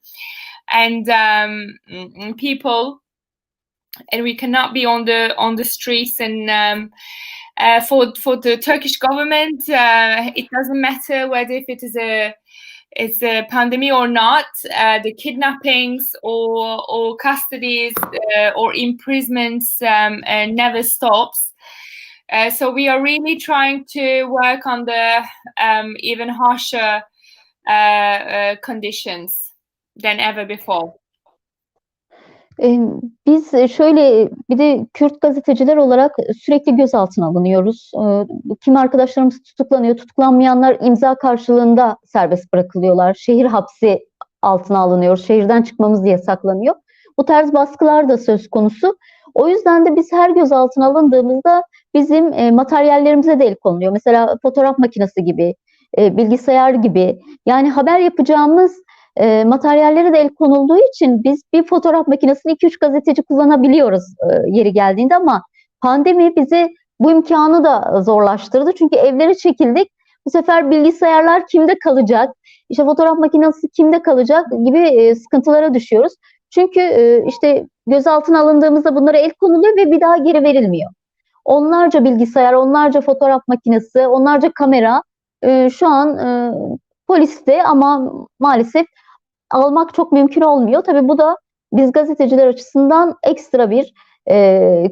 people, and we cannot be on the streets. And for the Turkish government, it doesn't matter whether if it's a pandemic or not, the kidnappings or custodies or imprisonments never stops. So we are really trying to work on the even harsher conditions than ever before. Biz şöyle, bir de Kürt gazeteciler olarak sürekli gözaltına alınıyoruz. Kimi arkadaşlarımız tutuklanıyor, tutuklanmayanlar imza karşılığında serbest bırakılıyorlar. Şehir hapsi altına alınıyoruz, şehirden çıkmamız yasaklanıyor. Bu tarz baskılar da söz konusu. O yüzden de biz her gözaltına alındığımızda bizim materyallerimize de el konuluyor. Mesela fotoğraf makinesi gibi, bilgisayar gibi. Yani haber yapacağımız materyallere de el konulduğu için biz bir fotoğraf makinesini 2-3 gazeteci kullanabiliyoruz yeri geldiğinde, ama pandemi bize bu imkanı da zorlaştırdı. Çünkü evlere çekildik. Bu sefer bilgisayarlar kimde kalacak, işte fotoğraf makinesi kimde kalacak gibi sıkıntılara düşüyoruz. Çünkü işte gözaltına alındığımızda bunlara el konuluyor ve bir daha geri verilmiyor. Onlarca bilgisayar, onlarca fotoğraf makinesi, onlarca kamera şu an poliste, ama maalesef almak çok mümkün olmuyor. Tabii bu da biz gazeteciler açısından ekstra bir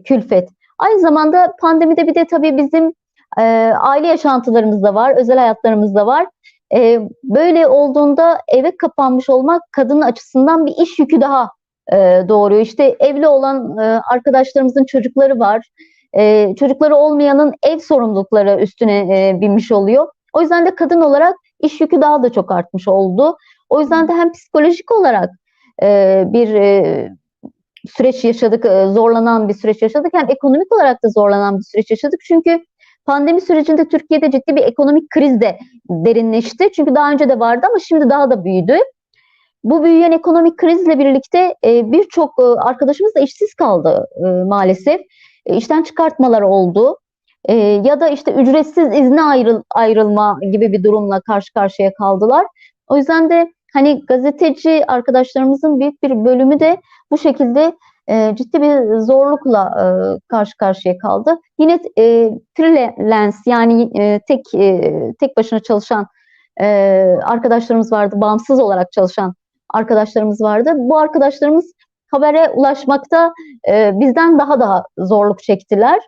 külfet. Aynı zamanda pandemide bir de tabii bizim aile yaşantılarımız da var, özel hayatlarımız da var. Böyle olduğunda eve kapanmış olmak kadının açısından bir iş yükü daha doğuruyor. İşte evli olan arkadaşlarımızın çocukları var. Çocukları olmayanın ev sorumlulukları üstüne binmiş oluyor. O yüzden de kadın olarak iş yükü daha da çok artmış oldu. O yüzden de hem psikolojik olarak bir süreç yaşadık, zorlanan bir süreç yaşadık. Hem ekonomik olarak da zorlanan bir süreç yaşadık. Çünkü pandemi sürecinde Türkiye'de ciddi bir ekonomik kriz de derinleşti. Çünkü daha önce de vardı ama şimdi daha da büyüdü. Bu büyüyen ekonomik krizle birlikte birçok arkadaşımız da işsiz kaldı maalesef. İşten çıkartmalar oldu. Ya da işte ücretsiz izne ayrılma gibi bir durumla karşı karşıya kaldılar. O yüzden de hani gazeteci arkadaşlarımızın büyük bir bölümü de bu şekilde ciddi bir zorlukla karşı karşıya kaldı. Yine freelance yani tek başına çalışan arkadaşlarımız vardı, bağımsız olarak çalışan arkadaşlarımız vardı. Bu arkadaşlarımız habere ulaşmakta bizden daha zorluk çektiler.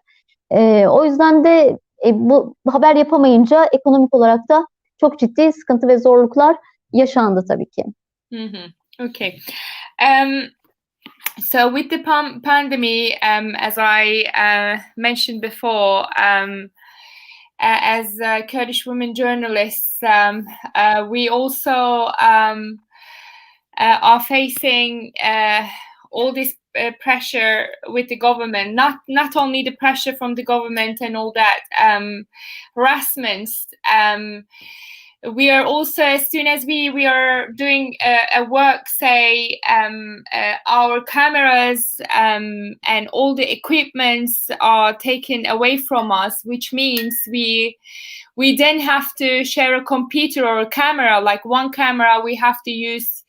O yüzden de bu haber yapamayınca ekonomik olarak da çok ciddi sıkıntı ve zorluklar yaşandı tabii ki. Okay. So with the pandemic, as I mentioned before, as Kurdish women journalists, we also are facing all this pressure with the government, not only the pressure from the government and all that harassments. We are also, as soon as we are doing a work, say our cameras and all the equipments are taken away from us, which means we then have to share a computer or a camera. Like one camera, we have to use.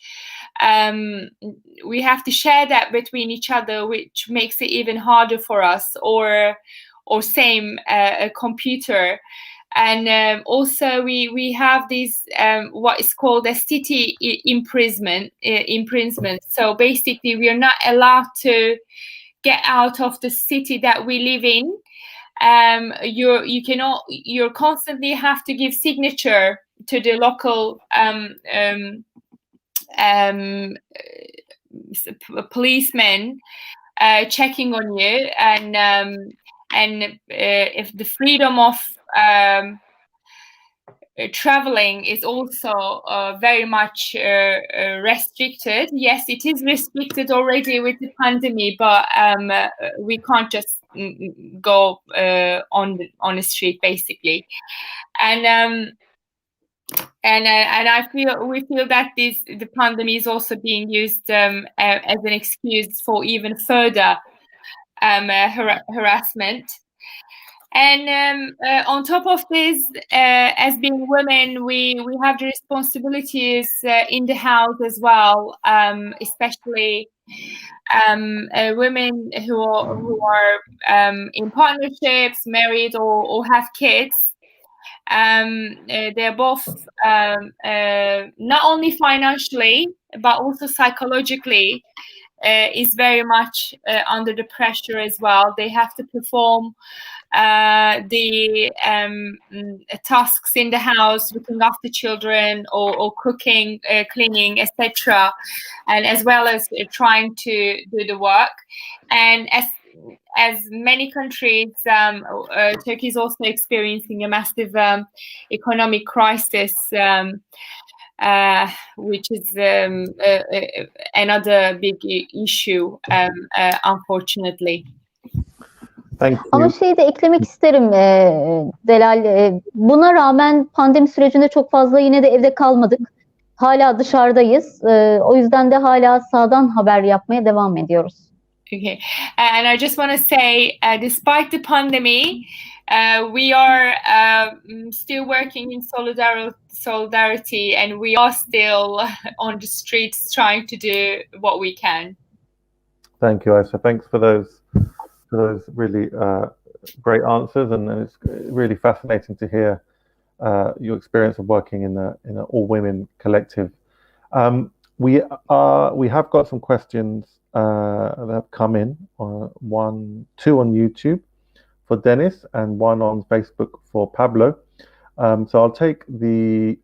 We have to share that between each other, which makes it even harder for us. Or same a computer. And also we have this what is called a city imprisonment. So basically, we are not allowed to get out of the city that we live in. You constantly have to give signature to the local policemen checking on you, and if the freedom of traveling is also very much restricted. Yes, it is restricted already with the pandemic, but we can't just go on the street basically. And we feel that the pandemic is also being used as an excuse for even further harassment. And on top of this, as being women, we have the responsibilities in the house as well, especially women who are in partnerships, married, or have kids. They're both not only financially but also psychologically is very much under the pressure as well. They have to perform the tasks in the house, looking after children, or cooking, cleaning, etc., and as well as trying to do the work. And as many countries, Turkey is also experiencing a massive economic crisis, which is another big issue, unfortunately. Thank you. Ama şeyi de eklemek isterim Delal. Buna rağmen pandemi sürecinde çok fazla yine de evde kalmadık. Hala dışarıdayız. O yüzden de hala sahadan haber yapmaya devam ediyoruz. Okay, and I just want to say, despite the pandemic, we are still working in solidarity, and we are still on the streets trying to do what we can. Thank you, Ayse. Thanks for those really great answers, and it's really fascinating to hear your experience of working in an all-women collective. We have got some questions that have come in, two on YouTube for Dennis and one on Facebook for Pablo. So I'll take the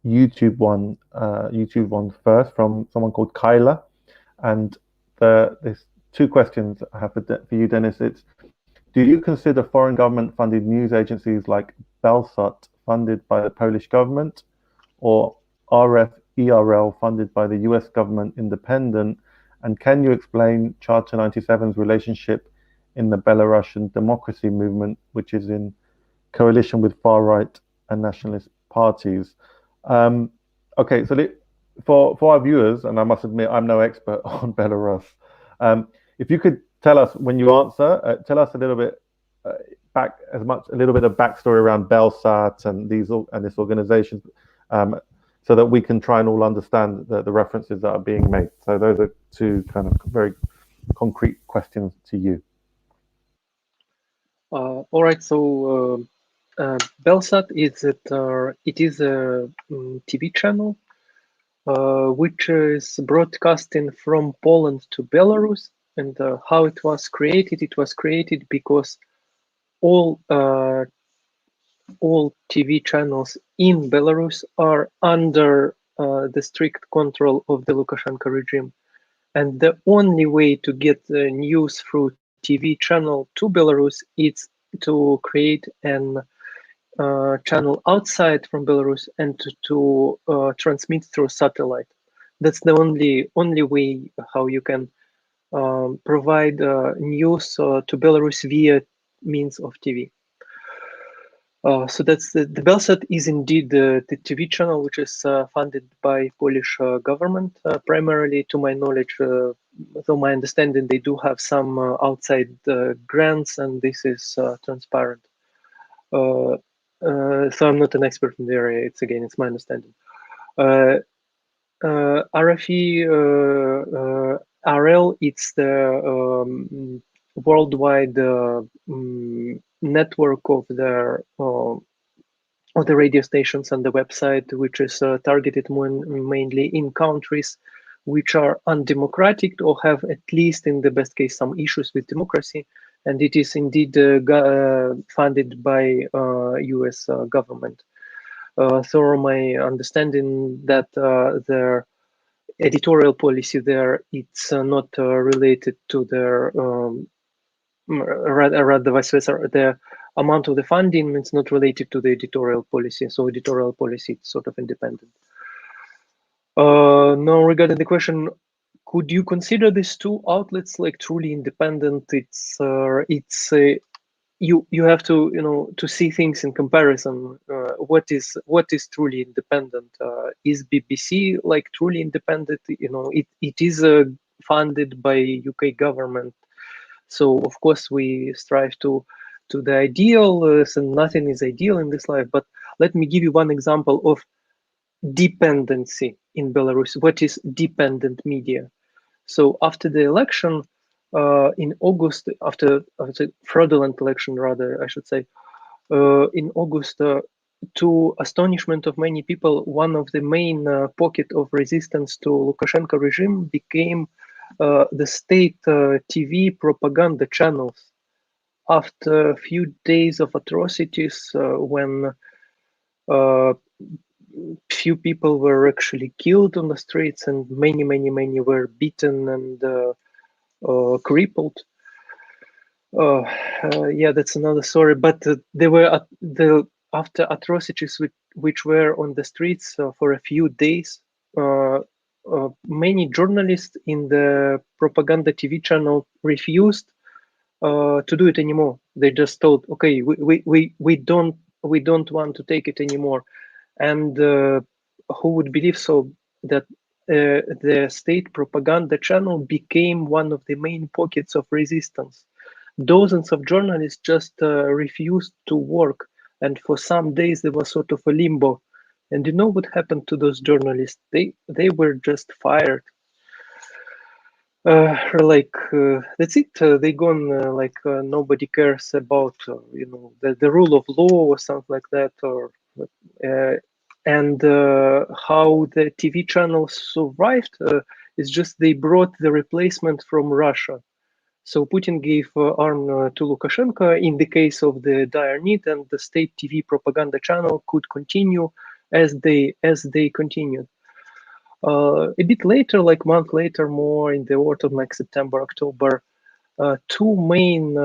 YouTube one first from someone called Kyla, and there's two questions I have for you, Dennis. It's, do you consider foreign government-funded news agencies like Belfast funded by the Polish government, or RFERL funded by the US government independent? And can you explain Charter 97's relationship in the Belarusian democracy movement, which is in coalition with far-right and nationalist parties? Okay, so for our viewers, and I must admit I'm no expert on Belarus, if you could tell us when you answer, tell us a little bit a little bit of backstory around Belsat and this organization, so that we can try and all understand the references that are being made. So those are two kind of very concrete questions to you. All right. So Belsat is it is a TV channel which is broadcasting from Poland to Belarus. And how it was created? It was created because all TV channels in Belarus are under the strict control of the Lukashenko regime. And the only way to get the news through TV channel to Belarus is to create an channel outside from Belarus and to transmit through satellite. That's the only way how you can provide news to Belarus via means of TV. So that's the Belsat is indeed the TV channel which is funded by Polish government, primarily, to my knowledge. Though my understanding, they do have some outside grants, and this is transparent. So I'm not an expert in the area. It's my understanding. RFE-RL, it's the worldwide network of the radio stations and the website, which is targeted mainly in countries which are undemocratic or have, at least in the best case, some issues with democracy. And it is indeed funded by US government. So my understanding that their editorial policy there, it's not related to their rather vice versa. The amount of the funding is not related to the editorial policy. So editorial policy is sort of independent. Now, regarding the question, could you consider these two outlets like truly independent? You have to to see things in comparison. What is truly independent? Is BBC like truly independent? It is funded by UK government. So of course we strive to the ideal, and nothing is ideal in this life. But let me give you one example of dependency in Belarus. What is dependent media? So after the election in August, after the fraudulent election, rather I should say, in August, to astonishment of many people, one of the main pocket of resistance to Lukashenko regime became the state TV propaganda channels. After a few days of atrocities, when few people were actually killed on the streets and many were beaten and crippled. Yeah, that's another story. But there were after atrocities which were on the streets for a few days. Many journalists in the propaganda TV channel refused to do it anymore. They just told, okay, we don't want to take it anymore. And who would believe so that the state propaganda channel became one of the main pockets of resistance. Dozens of journalists just refused to work, and for some days there was sort of a limbo. And you know what happened to those journalists? They were just fired. That's it. They gone like nobody cares about the rule of law or something like that, or and how the TV channels survived is just they brought the replacement from Russia. So Putin gave arm to Lukashenko in the case of the dire need, and the state TV propaganda channel could continue as they continued. A bit later, like month later, more in the autumn, like September, October, two main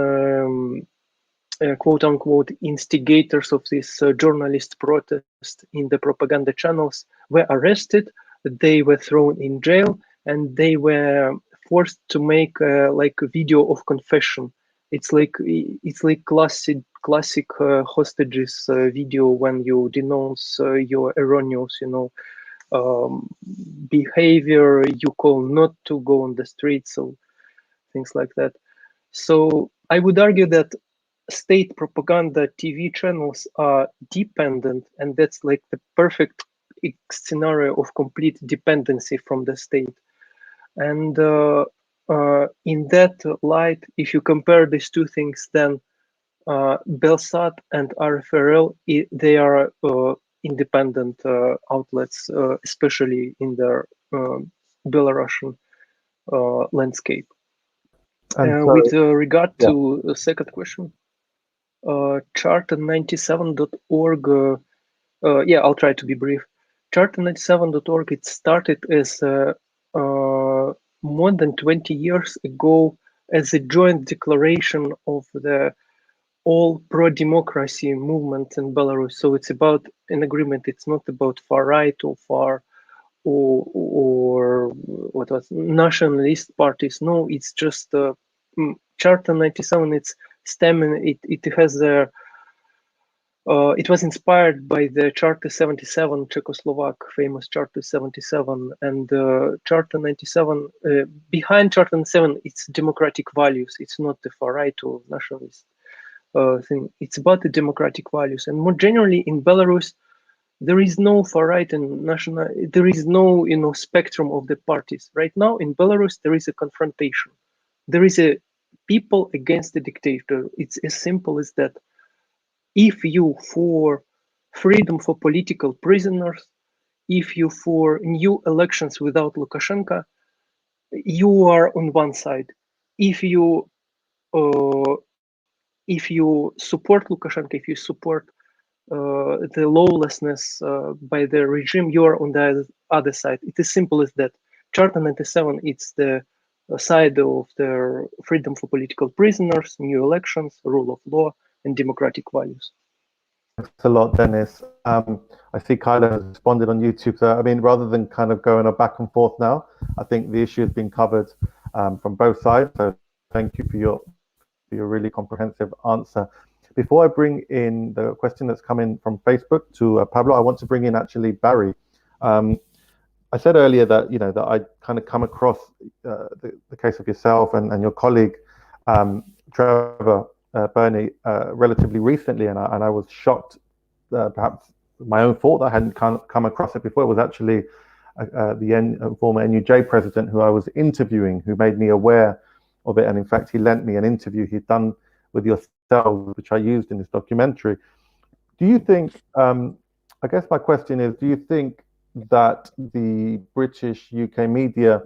quote unquote instigators of this journalist protest in the propaganda channels were arrested. They were thrown in jail, and they were forced to make like a video of confession. It's like classic hostages video when you denounce your erroneous, behavior. You call not to go on the streets, so things like that. So I would argue that state propaganda TV channels are dependent, and that's like the perfect scenario of complete dependency from the state. And in that light, if you compare these two things, then Belsat and RFRL, they are independent outlets, especially in their Belarusian landscape. And so, with regard yeah. to the second question, charter97.org, yeah, I'll try to be brief. Charter97.org, it started as more than 20 years ago as a joint declaration of the all pro-democracy movement in Belarus. So it's about an agreement. It's not about far right or far or what was nationalist parties. No, it's just Charter 97. It's stemming. It has a. It was inspired by the Charter 77, Czechoslovak famous Charter 77, and Charter 97. Behind Charter 97, it's democratic values. It's not the far right or nationalist thing. It's about the democratic values, and more generally in Belarus, there is no far right and national. There is no spectrum of the parties right now in Belarus. There is a confrontation. There is a people against the dictator. It's as simple as that. If you for freedom for political prisoners, if you for new elections without Lukashenko, you are on one side. If you support Lukashenko, if you support the lawlessness by the regime, you are on the other side. It is simple as that. Charter 97, it's the side of the freedom for political prisoners, new elections, rule of law, and democratic values. Thanks a lot, Dennis. I see Kyla has responded on YouTube. So, I mean, rather than kind of going back and forth now, I think the issue has been covered from both sides. So thank you for your really comprehensive answer. Before I bring in the question that's come in from Facebook to Pablo, I want to bring in actually Barry. I said earlier that that I kind of come across the case of yourself and your colleague Trevor Burney relatively recently, and I was shocked. Perhaps my own fault that I hadn't come across it before. It was actually the former NUJ president who I was interviewing who made me aware of it, and in fact he lent me an interview he'd done with yourself, which I used in this documentary. Do you think? I guess my question is: do you think that the British UK media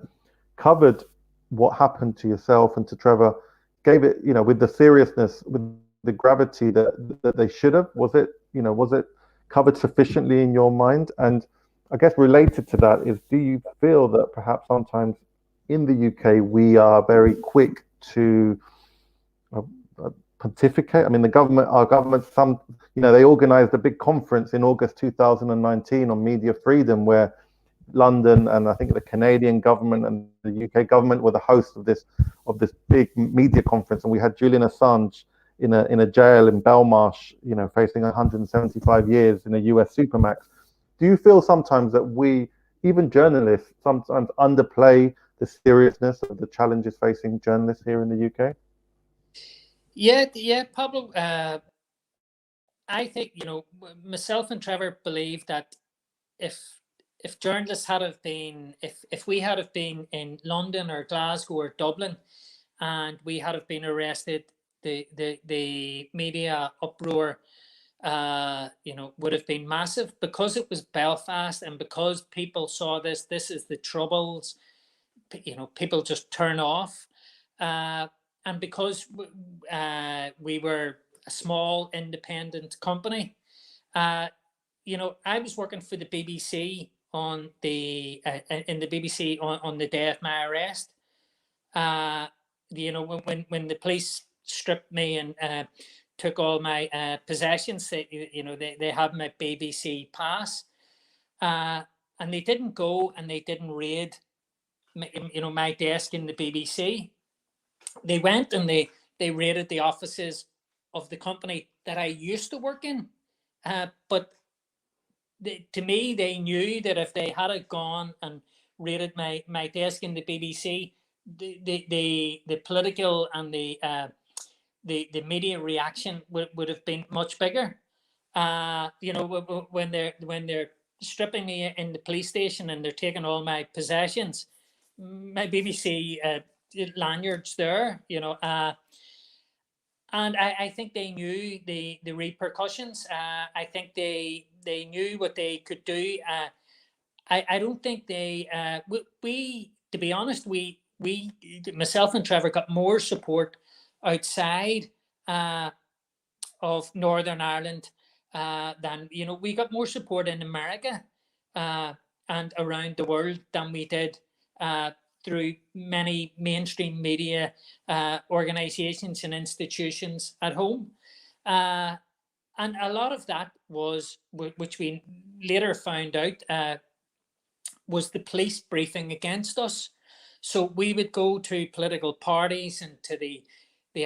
covered what happened to yourself and to Trevor, gave it, with the seriousness, with the gravity that they should have? Was it covered sufficiently in your mind? And I guess related to that is, do you feel that perhaps sometimes in the UK we are very quick to pontificate? I mean, our government, they organized a big conference in August 2019 on media freedom, where London and I think the Canadian government and the UK government were the hosts of this big media conference, and we had Julian Assange in a jail in Belmarsh, facing 175 years in a US supermax. Do you feel sometimes that we, even journalists, sometimes underplay the seriousness of the challenges facing journalists here in the UK? Yeah, Pablo. I think myself and Trevor believe that if journalists had have been, if we had have been in London or Glasgow or Dublin, and we had have been arrested, the media uproar, would have been massive, because it was Belfast and because people saw this is the Troubles. People just turn off. because we were a small independent company, you know, I was working for the BBC on the in the BBC on the day of my arrest. You know, when the police stripped me and took all my possessions, they had my BBC pass, and they didn't go and they didn't raid, my desk in the BBC. They went and they raided the offices of the company that I used to work in, but to me, they knew that if they had gone and raided my desk in the BBC, the political and the media reaction would have been much bigger. You know, when they're stripping me in the police station and they're taking all my possessions, my BBC lanyards there, you know. And I think they knew the repercussions. I think they knew what they could do. I don't think they we to be honest, we myself and Trevor got more support outside of Northern Ireland than, you know, we got more support in America and around the world than we did through many mainstream media organizations and institutions at home. And a lot of that was, which we later found out, was the police briefing against us. So we would go to political parties and to the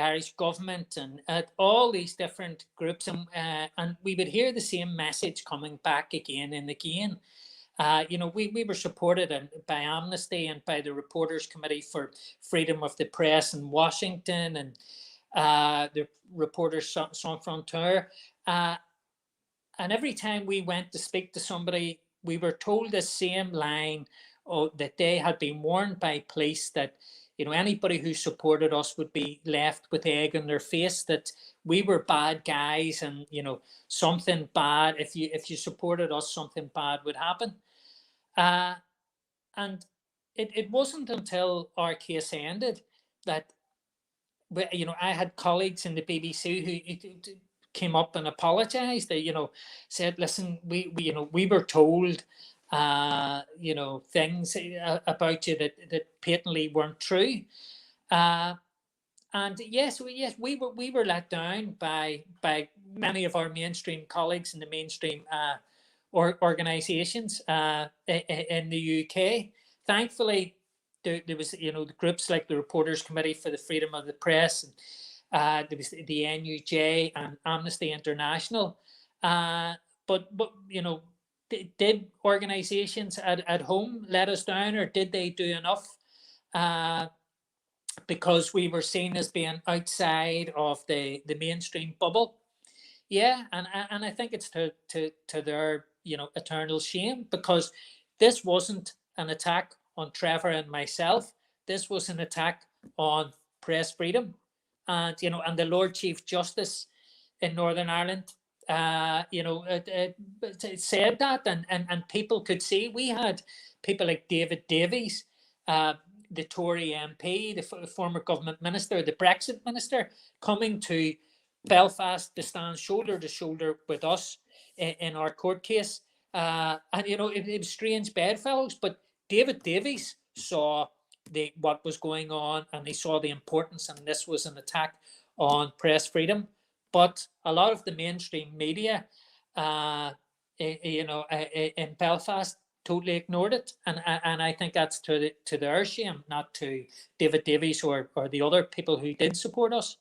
Irish government and at all these different groups, and we would hear the same message coming back again and again. You know, we were supported by Amnesty and by the Reporters Committee for Freedom of the Press in Washington and the Reporters Sans Frontières. And every time we went to speak to somebody, we were told the same line, that they had been warned by police that, you know, anybody who supported us would be left with egg on their face, that we were bad guys and, you know, something bad, if you supported us, something bad would happen. And it wasn't until our case ended that, you know, I had colleagues in the BBC who came up and apologized. They, you know, said, listen, we you know, we were told you know, things about you that patently weren't true. And yes, we were let down by many of our mainstream colleagues in the mainstream organisations in the UK. Thankfully, there was, you know, the groups like the Reporters Committee for the Freedom of the Press, and there was the NUJ and Amnesty International. But you know, did organisations at home let us down, or did they do enough? Because we were seen as being outside of the mainstream bubble. Yeah, and I think it's to their, you know, eternal shame, because this wasn't an attack on Trevor and myself. This was an attack on press freedom, and, you know, and the Lord Chief Justice in Northern Ireland, you know, said that, and people could see. We had people like David Davies, the Tory MP, the former government minister, the Brexit minister, coming to Belfast to stand shoulder to shoulder with us in our court case. And, you know, it was strange bedfellows, but David Davies saw what was going on, and he saw the importance, and this was an attack on press freedom. But a lot of the mainstream media, you know, in Belfast, totally ignored it, and I think that's to their shame, not to David Davies or the other people who did support us.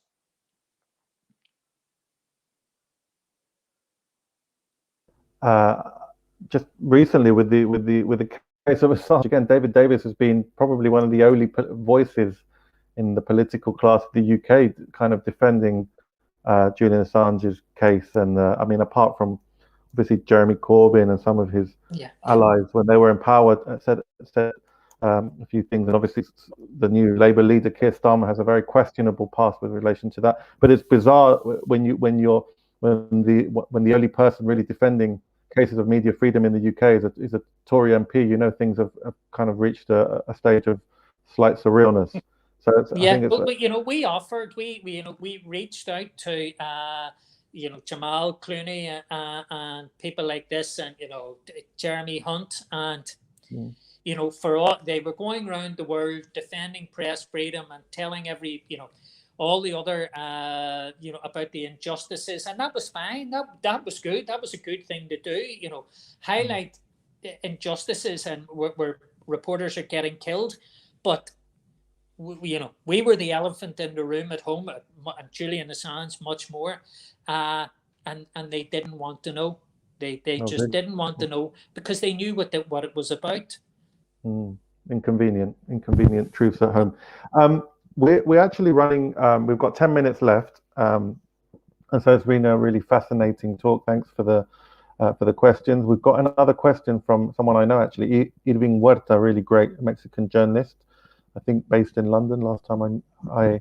Just recently, with the case of Assange, again, David Davies has been probably one of the only voices in the political class of the UK, kind of defending Julian Assange's case. And I mean, apart from obviously Jeremy Corbyn and some of his allies, when they were in power, said a few things. And obviously, the new Labour leader Keir Starmer has a very questionable past with relation to that. But it's bizarre when the only person really defending cases of media freedom in the UK is a Tory MP. You know, things have kind of reached a stage of slight surrealness. So I think it's but we offered, we reached out to Jamal Clooney and people like this, and Jeremy Hunt, and for all, they were going around the world defending press freedom and telling all the other about the injustices, and that was fine. That was good. That was a good thing to do. Highlight injustices and where reporters are getting killed, but we were the elephant in the room at home, and Julian Assange much more, and they didn't want to know. They just didn't want to know, because they knew what it was about. Inconvenient truths at home. We're actually running. We've got 10 minutes left, and so it's been a really fascinating talk. Thanks for the questions. We've got another question from someone I know, actually, Irving Huerta, really great Mexican journalist, I think based in London last time I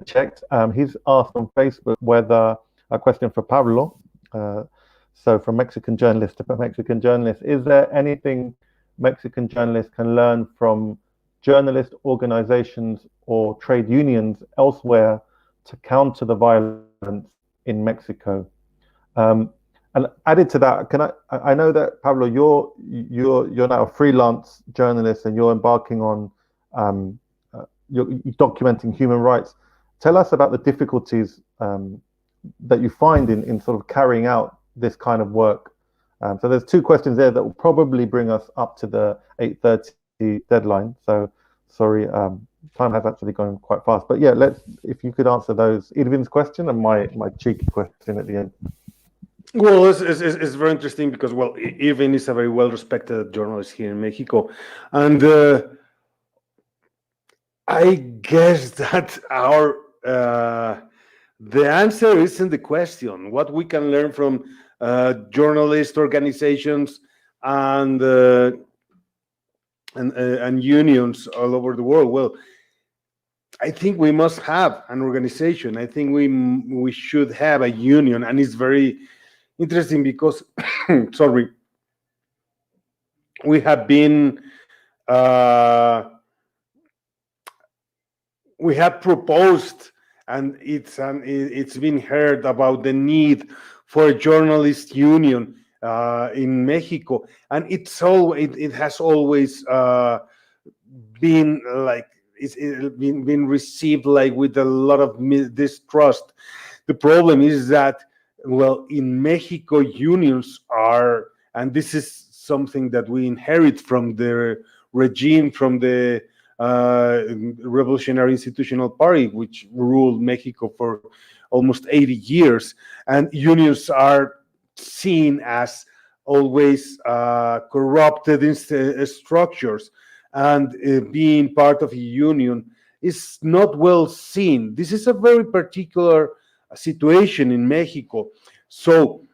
checked. He's asked on Facebook whether, a question for Pablo, so from Mexican journalist to Mexican journalist, is there anything Mexican journalists can learn from journalist organizations or trade unions elsewhere to counter the violence in Mexico? And added to that, I know that, Pablo, you're now a freelance journalist and you're embarking on you're documenting human rights. Tell us about the difficulties that you find in sort of carrying out this kind of work. So there's two questions there that will probably bring us up to the 8:30 deadline. So sorry, time has actually gone quite fast. But yeah, if you could answer those, Irvin's question and my cheeky question at the end. Well, it's very interesting because, well, Irvin is a very well-respected journalist here in Mexico, and I guess that the answer isn't the question. What we can learn from journalist organizations and unions all over the world. Well, I think we must have an organization. I think we should have a union, and it's very interesting because, sorry, we have been we have proposed, and it's been heard about the need for a journalist union in Mexico, and it has always been like it's been received like with a lot of distrust. The problem is that, well, in Mexico, unions are, and this is something that we inherit from the regime, from the Revolutionary Institutional Party, which ruled Mexico for almost 80 years. And unions are seen as always corrupted structures, and being part of a union is not well seen. This is a very particular situation in Mexico. So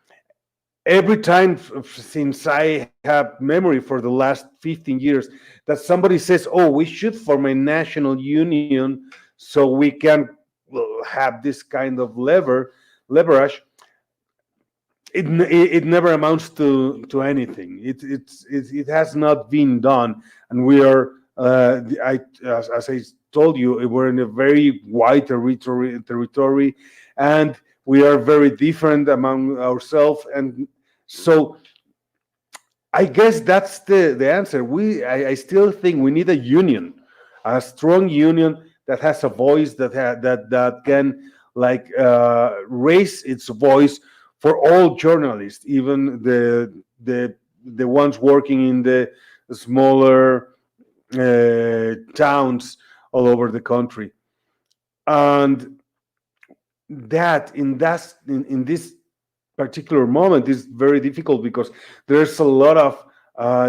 every time since I have memory for the last 15 years that somebody says, oh, we should form a national union so we can have this kind of leverage, it never amounts to anything. It has not been done, and we are as I told you, we're in a very wide territory, and we are very different among ourselves, and so I guess that's the answer. I still think we need a union, a strong union that has a voice, that can raise its voice for all journalists, even the ones working in the smaller towns all over the country. And that in this particular moment is very difficult because there's a lot of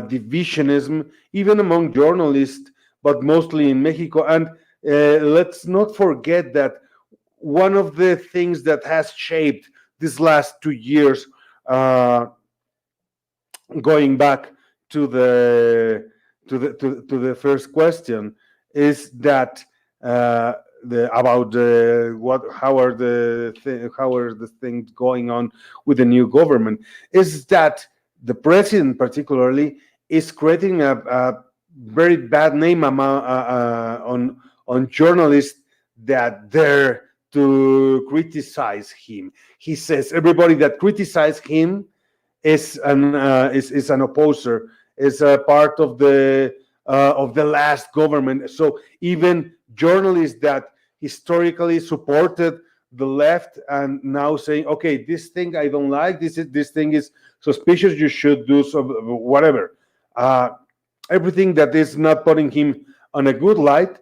divisionism, even among journalists, but mostly in Mexico. And let's not forget that one of the things that has shaped these last 2 years, going back to the first question, is that how are the things going on with the new government, is that the president particularly is creating a very bad name on on journalists that dare to criticize him. He says everybody that criticizes him is an opposer, is a part of the last government. So even journalists that historically supported the left and now saying, okay, this thing I don't like, this thing is suspicious, you should do so, whatever. Everything that is not putting him on a good light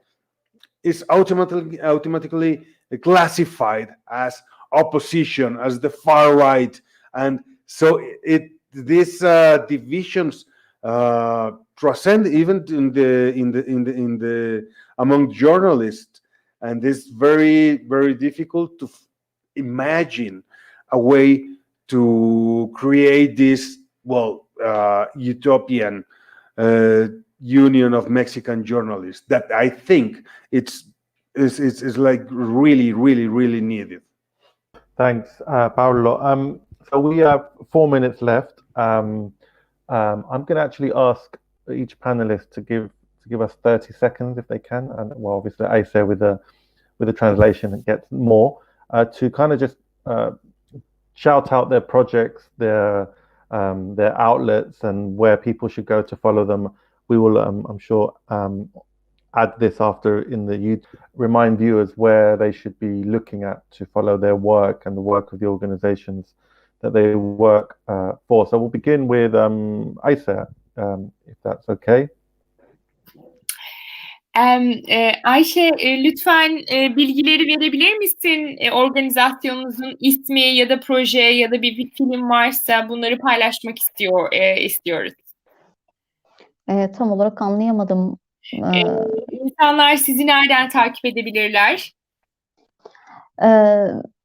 is automatically classified as opposition, as the far right, and so these divisions transcend even in the among journalists, and it's very, very difficult to imagine a way to create this utopian union of Mexican journalists that I think it's like really, really, really needed. Thanks, Pablo. So we have 4 minutes left. I'm going to actually ask each panelist to give us 30 seconds if they can, and well, obviously Ayse with the translation gets more to kind of just shout out their projects, their outlets, and where people should go to follow them. We will, I'm sure, add this after in the YouTube, remind viewers where they should be looking at to follow their work and the work of the organizations that they work for. So we'll begin with Ayse, if that's okay. Ayşe, lütfen bilgileri verebilir misin? Organizasyonunuzun ismi ya da proje ya da bir film varsa bunları paylaşmak istiyoruz. Tam olarak anlayamadım. İnsanlar sizi nereden takip edebilirler?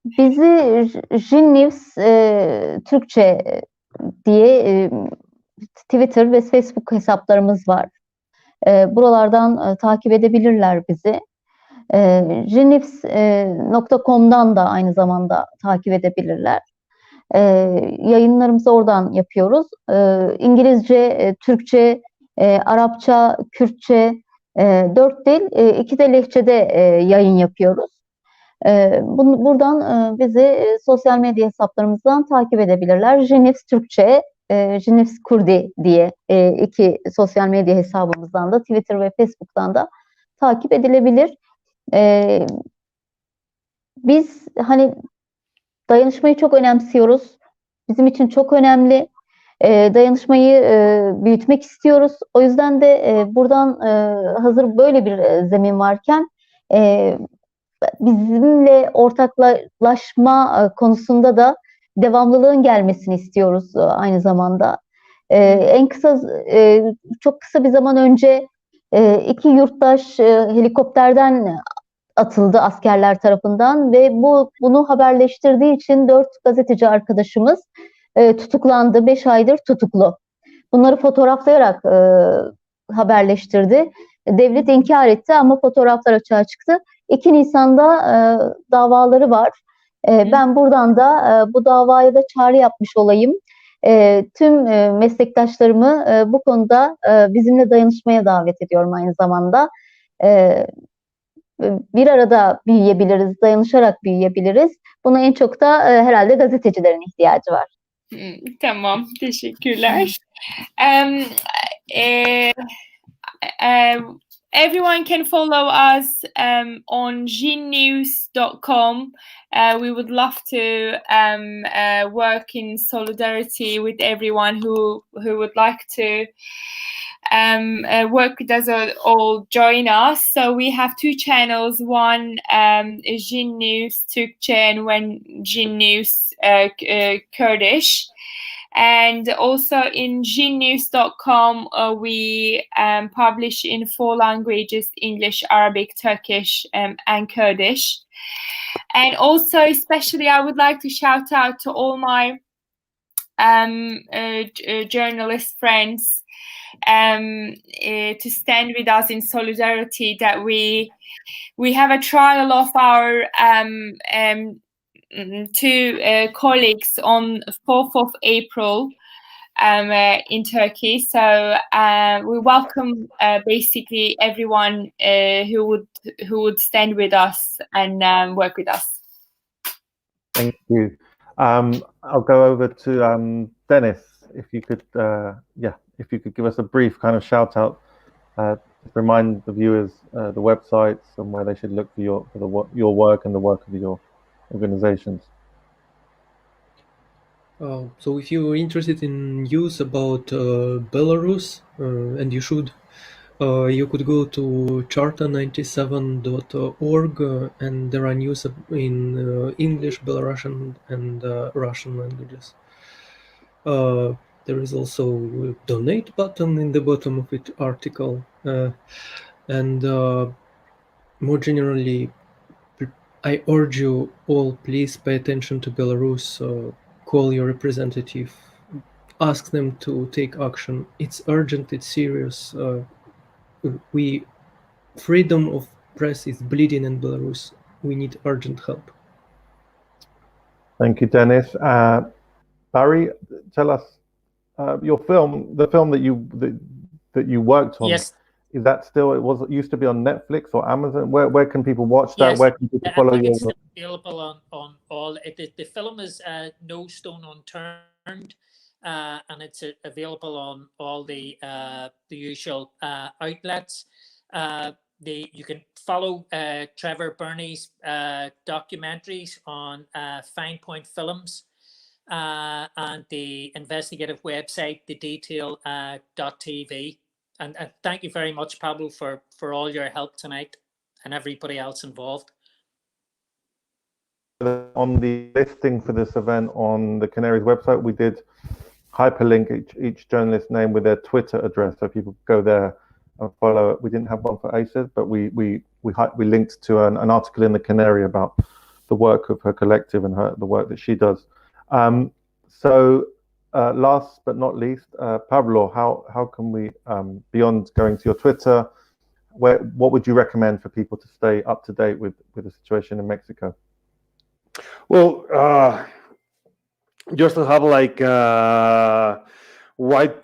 Bizi Jinnews Türkçe diye Twitter ve Facebook hesaplarımız var. Buralardan takip edebilirler bizi. Jinnews.com'dan da aynı zamanda takip edebilirler. Yayınlarımızı oradan yapıyoruz. İngilizce, Türkçe, Arapça, Kürtçe, 4 dil, 2 de lehçede yayın yapıyoruz. Buradan bizi sosyal medya hesaplarımızdan takip edebilirler. Jinnews Türkçe, Jinnews Kurdi diye 2 sosyal medya hesabımızdan da Twitter ve Facebook'tan da takip edilebilir. Biz hani dayanışmayı çok önemsiyoruz. Bizim için çok önemli. Dayanışmayı büyütmek istiyoruz. O yüzden de buradan hazır böyle bir zemin varken bizimle ortaklaşma konusunda da devamlılığın gelmesini istiyoruz aynı zamanda. Çok kısa bir zaman önce 2 yurttaş helikopterden atıldı askerler tarafından ve bunu haberleştirdiği için 4 gazeteci arkadaşımız tutuklandı. 5 aydır tutuklu. Bunları fotoğraflayarak haberleştirdi. Devlet inkar etti ama fotoğraflar açığa çıktı. 2 Nisan'da davaları var. Ben buradan da bu davaya da çağrı yapmış olayım. Tüm meslektaşlarımı bu konuda bizimle dayanışmaya davet ediyorum aynı zamanda. Bir arada büyüyebiliriz, dayanışarak büyüyebiliriz. Buna en çok da herhalde gazetecilerin ihtiyacı var. Tamam, teşekkürler. Everyone can follow us on jinnews.com. We would love to work in solidarity with everyone who would like to work with us or join us. So we have 2 channels. One is Jinnews Türkçe and one Jinnews Kurdish. And also in jinnews.com we publish in 4 languages: English, Arabic, Turkish, and Kurdish. And also especially I would like to shout out to all my journalist friends to stand with us in solidarity, that we have a trial of our 2 colleagues on 4th of April. in Turkey. So we welcome basically everyone who would stand with us and work with us. Thank you. I'll go over to Dennis. If you could, if you could give us a brief kind of shout out, remind the viewers the websites and where they should look for your work and the work of your organizations. So if you're interested in news about Belarus, and you should, you could go to charta97.org, and there are news in English, Belarusian, and Russian languages. There is also a donate button in the bottom of each article, and more generally, I urge you all, please pay attention to Belarus. Call your representative, ask them to take action. It's urgent, it's serious. Freedom of press is bleeding in Belarus. We need urgent help. Thank you, Dennis. Barry, tell us your film, the film that you worked on. Yes. Is that still? It used to be on Netflix or Amazon. Where can people watch that? Yes. Where can people follow you? It's still available on all. The film is No Stone Unturned, and it's available on all the usual outlets. You can follow Trevor Burney's documentaries on Fine Point Films and the investigative website, thedetail.tv. And thank you very much, Pablo, for all your help tonight and everybody else involved. On the listing for this event on the Canary's website, we did hyperlink each journalist's name with their Twitter address, so people go there and follow it. We didn't have one for Ayse, but we linked to an article in the Canary about the work of her collective and the work that she does. Last but not least, Pablo, how can we, beyond going to your Twitter, what would you recommend for people to stay up to date with the situation in Mexico? Well, just to have like a wide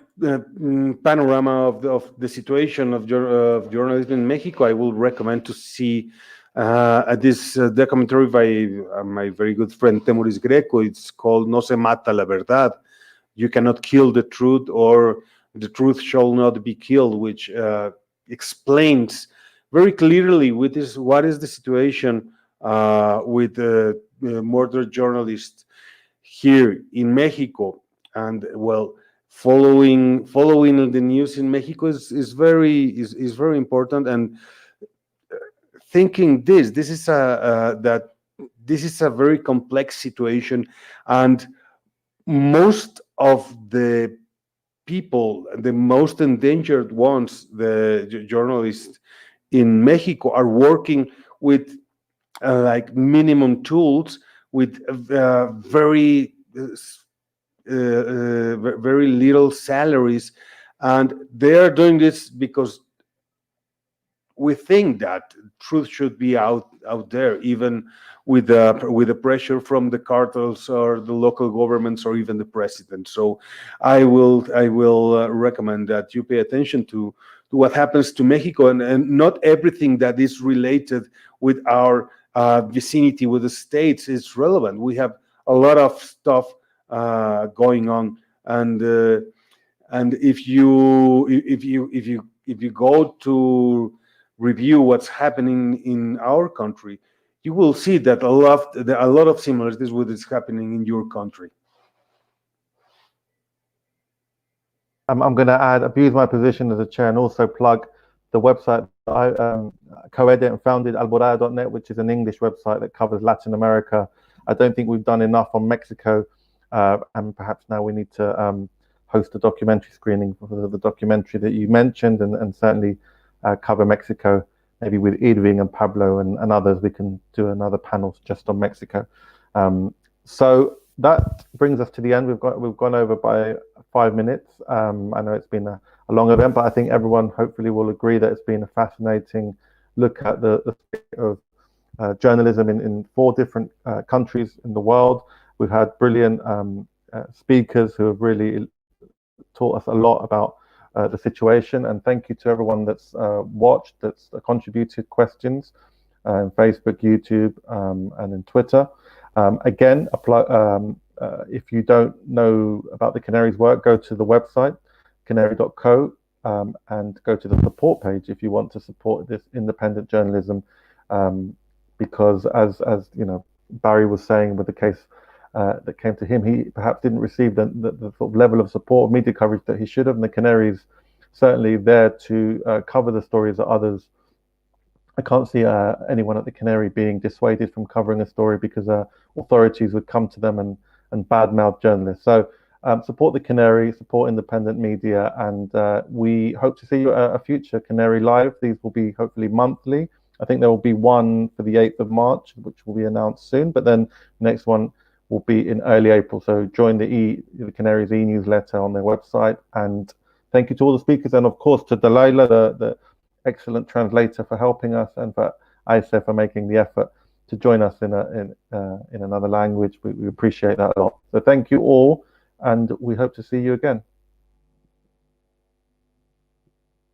panorama of the situation of journalism in Mexico, I will recommend to see this documentary by my very good friend Temuris Greco. It's called No se mata la verdad. You cannot kill the truth, or the truth shall not be killed, which explains very clearly what is the situation with the murdered journalist here in Mexico. And well, following the news in Mexico is very important. And thinking this is a very complex situation, and most of the people, the most endangered ones, the journalists in Mexico, are working with like minimum tools, with very little salaries, and they are doing this because we think that truth should be out there, even with the pressure from the cartels or the local governments or even the president. So I will recommend that you pay attention to what happens to Mexico, and not everything that is related with our vicinity with the States is relevant. We have a lot of stuff going on, and if you go to review what's happening in our country, you will see that a lot of similarities with what's happening in your country. I'm going to abuse my position as a chair and also plug the website that I co-edit and founded, alborada.net, which is an English website that covers Latin America. I don't think we've done enough on Mexico, and perhaps now we need to host a documentary screening for the documentary that you mentioned, and certainly cover Mexico, maybe with Irving and Pablo and others. We can do another panel just on Mexico. So that brings us to the end. We've gone over by 5 minutes. I know it's been a long event, but I think everyone hopefully will agree that it's been a fascinating look at the state of journalism in 4 different countries in the world. We've had brilliant speakers who have really taught us a lot about the situation. And thank you to everyone that's watched, that's contributed questions on Facebook, YouTube, and in Twitter. Again, if you don't know about the Canary's work, go to the website, canary.co, and go to the support page if you want to support this independent journalism, because as you know, Barry was saying with the case that came to him, he perhaps didn't receive the sort of level of support, media coverage that he should have, and the Canary's certainly there to cover the stories that others. I can't see anyone at the Canary being dissuaded from covering a story because authorities would come to them and badmouth journalists. So support the Canary, support independent media, and we hope to see you at a future Canary Live. These will be hopefully monthly. I think there will be one for the 8th of March, which will be announced soon, but then the next one will be in early April. So join the Canary's e-newsletter on their website. And thank you to all the speakers, and of course to Delilah, the excellent translator, for helping us, and for Ayse for making the effort to join us in another language. We appreciate that a lot. So thank you all, and we hope to see you again.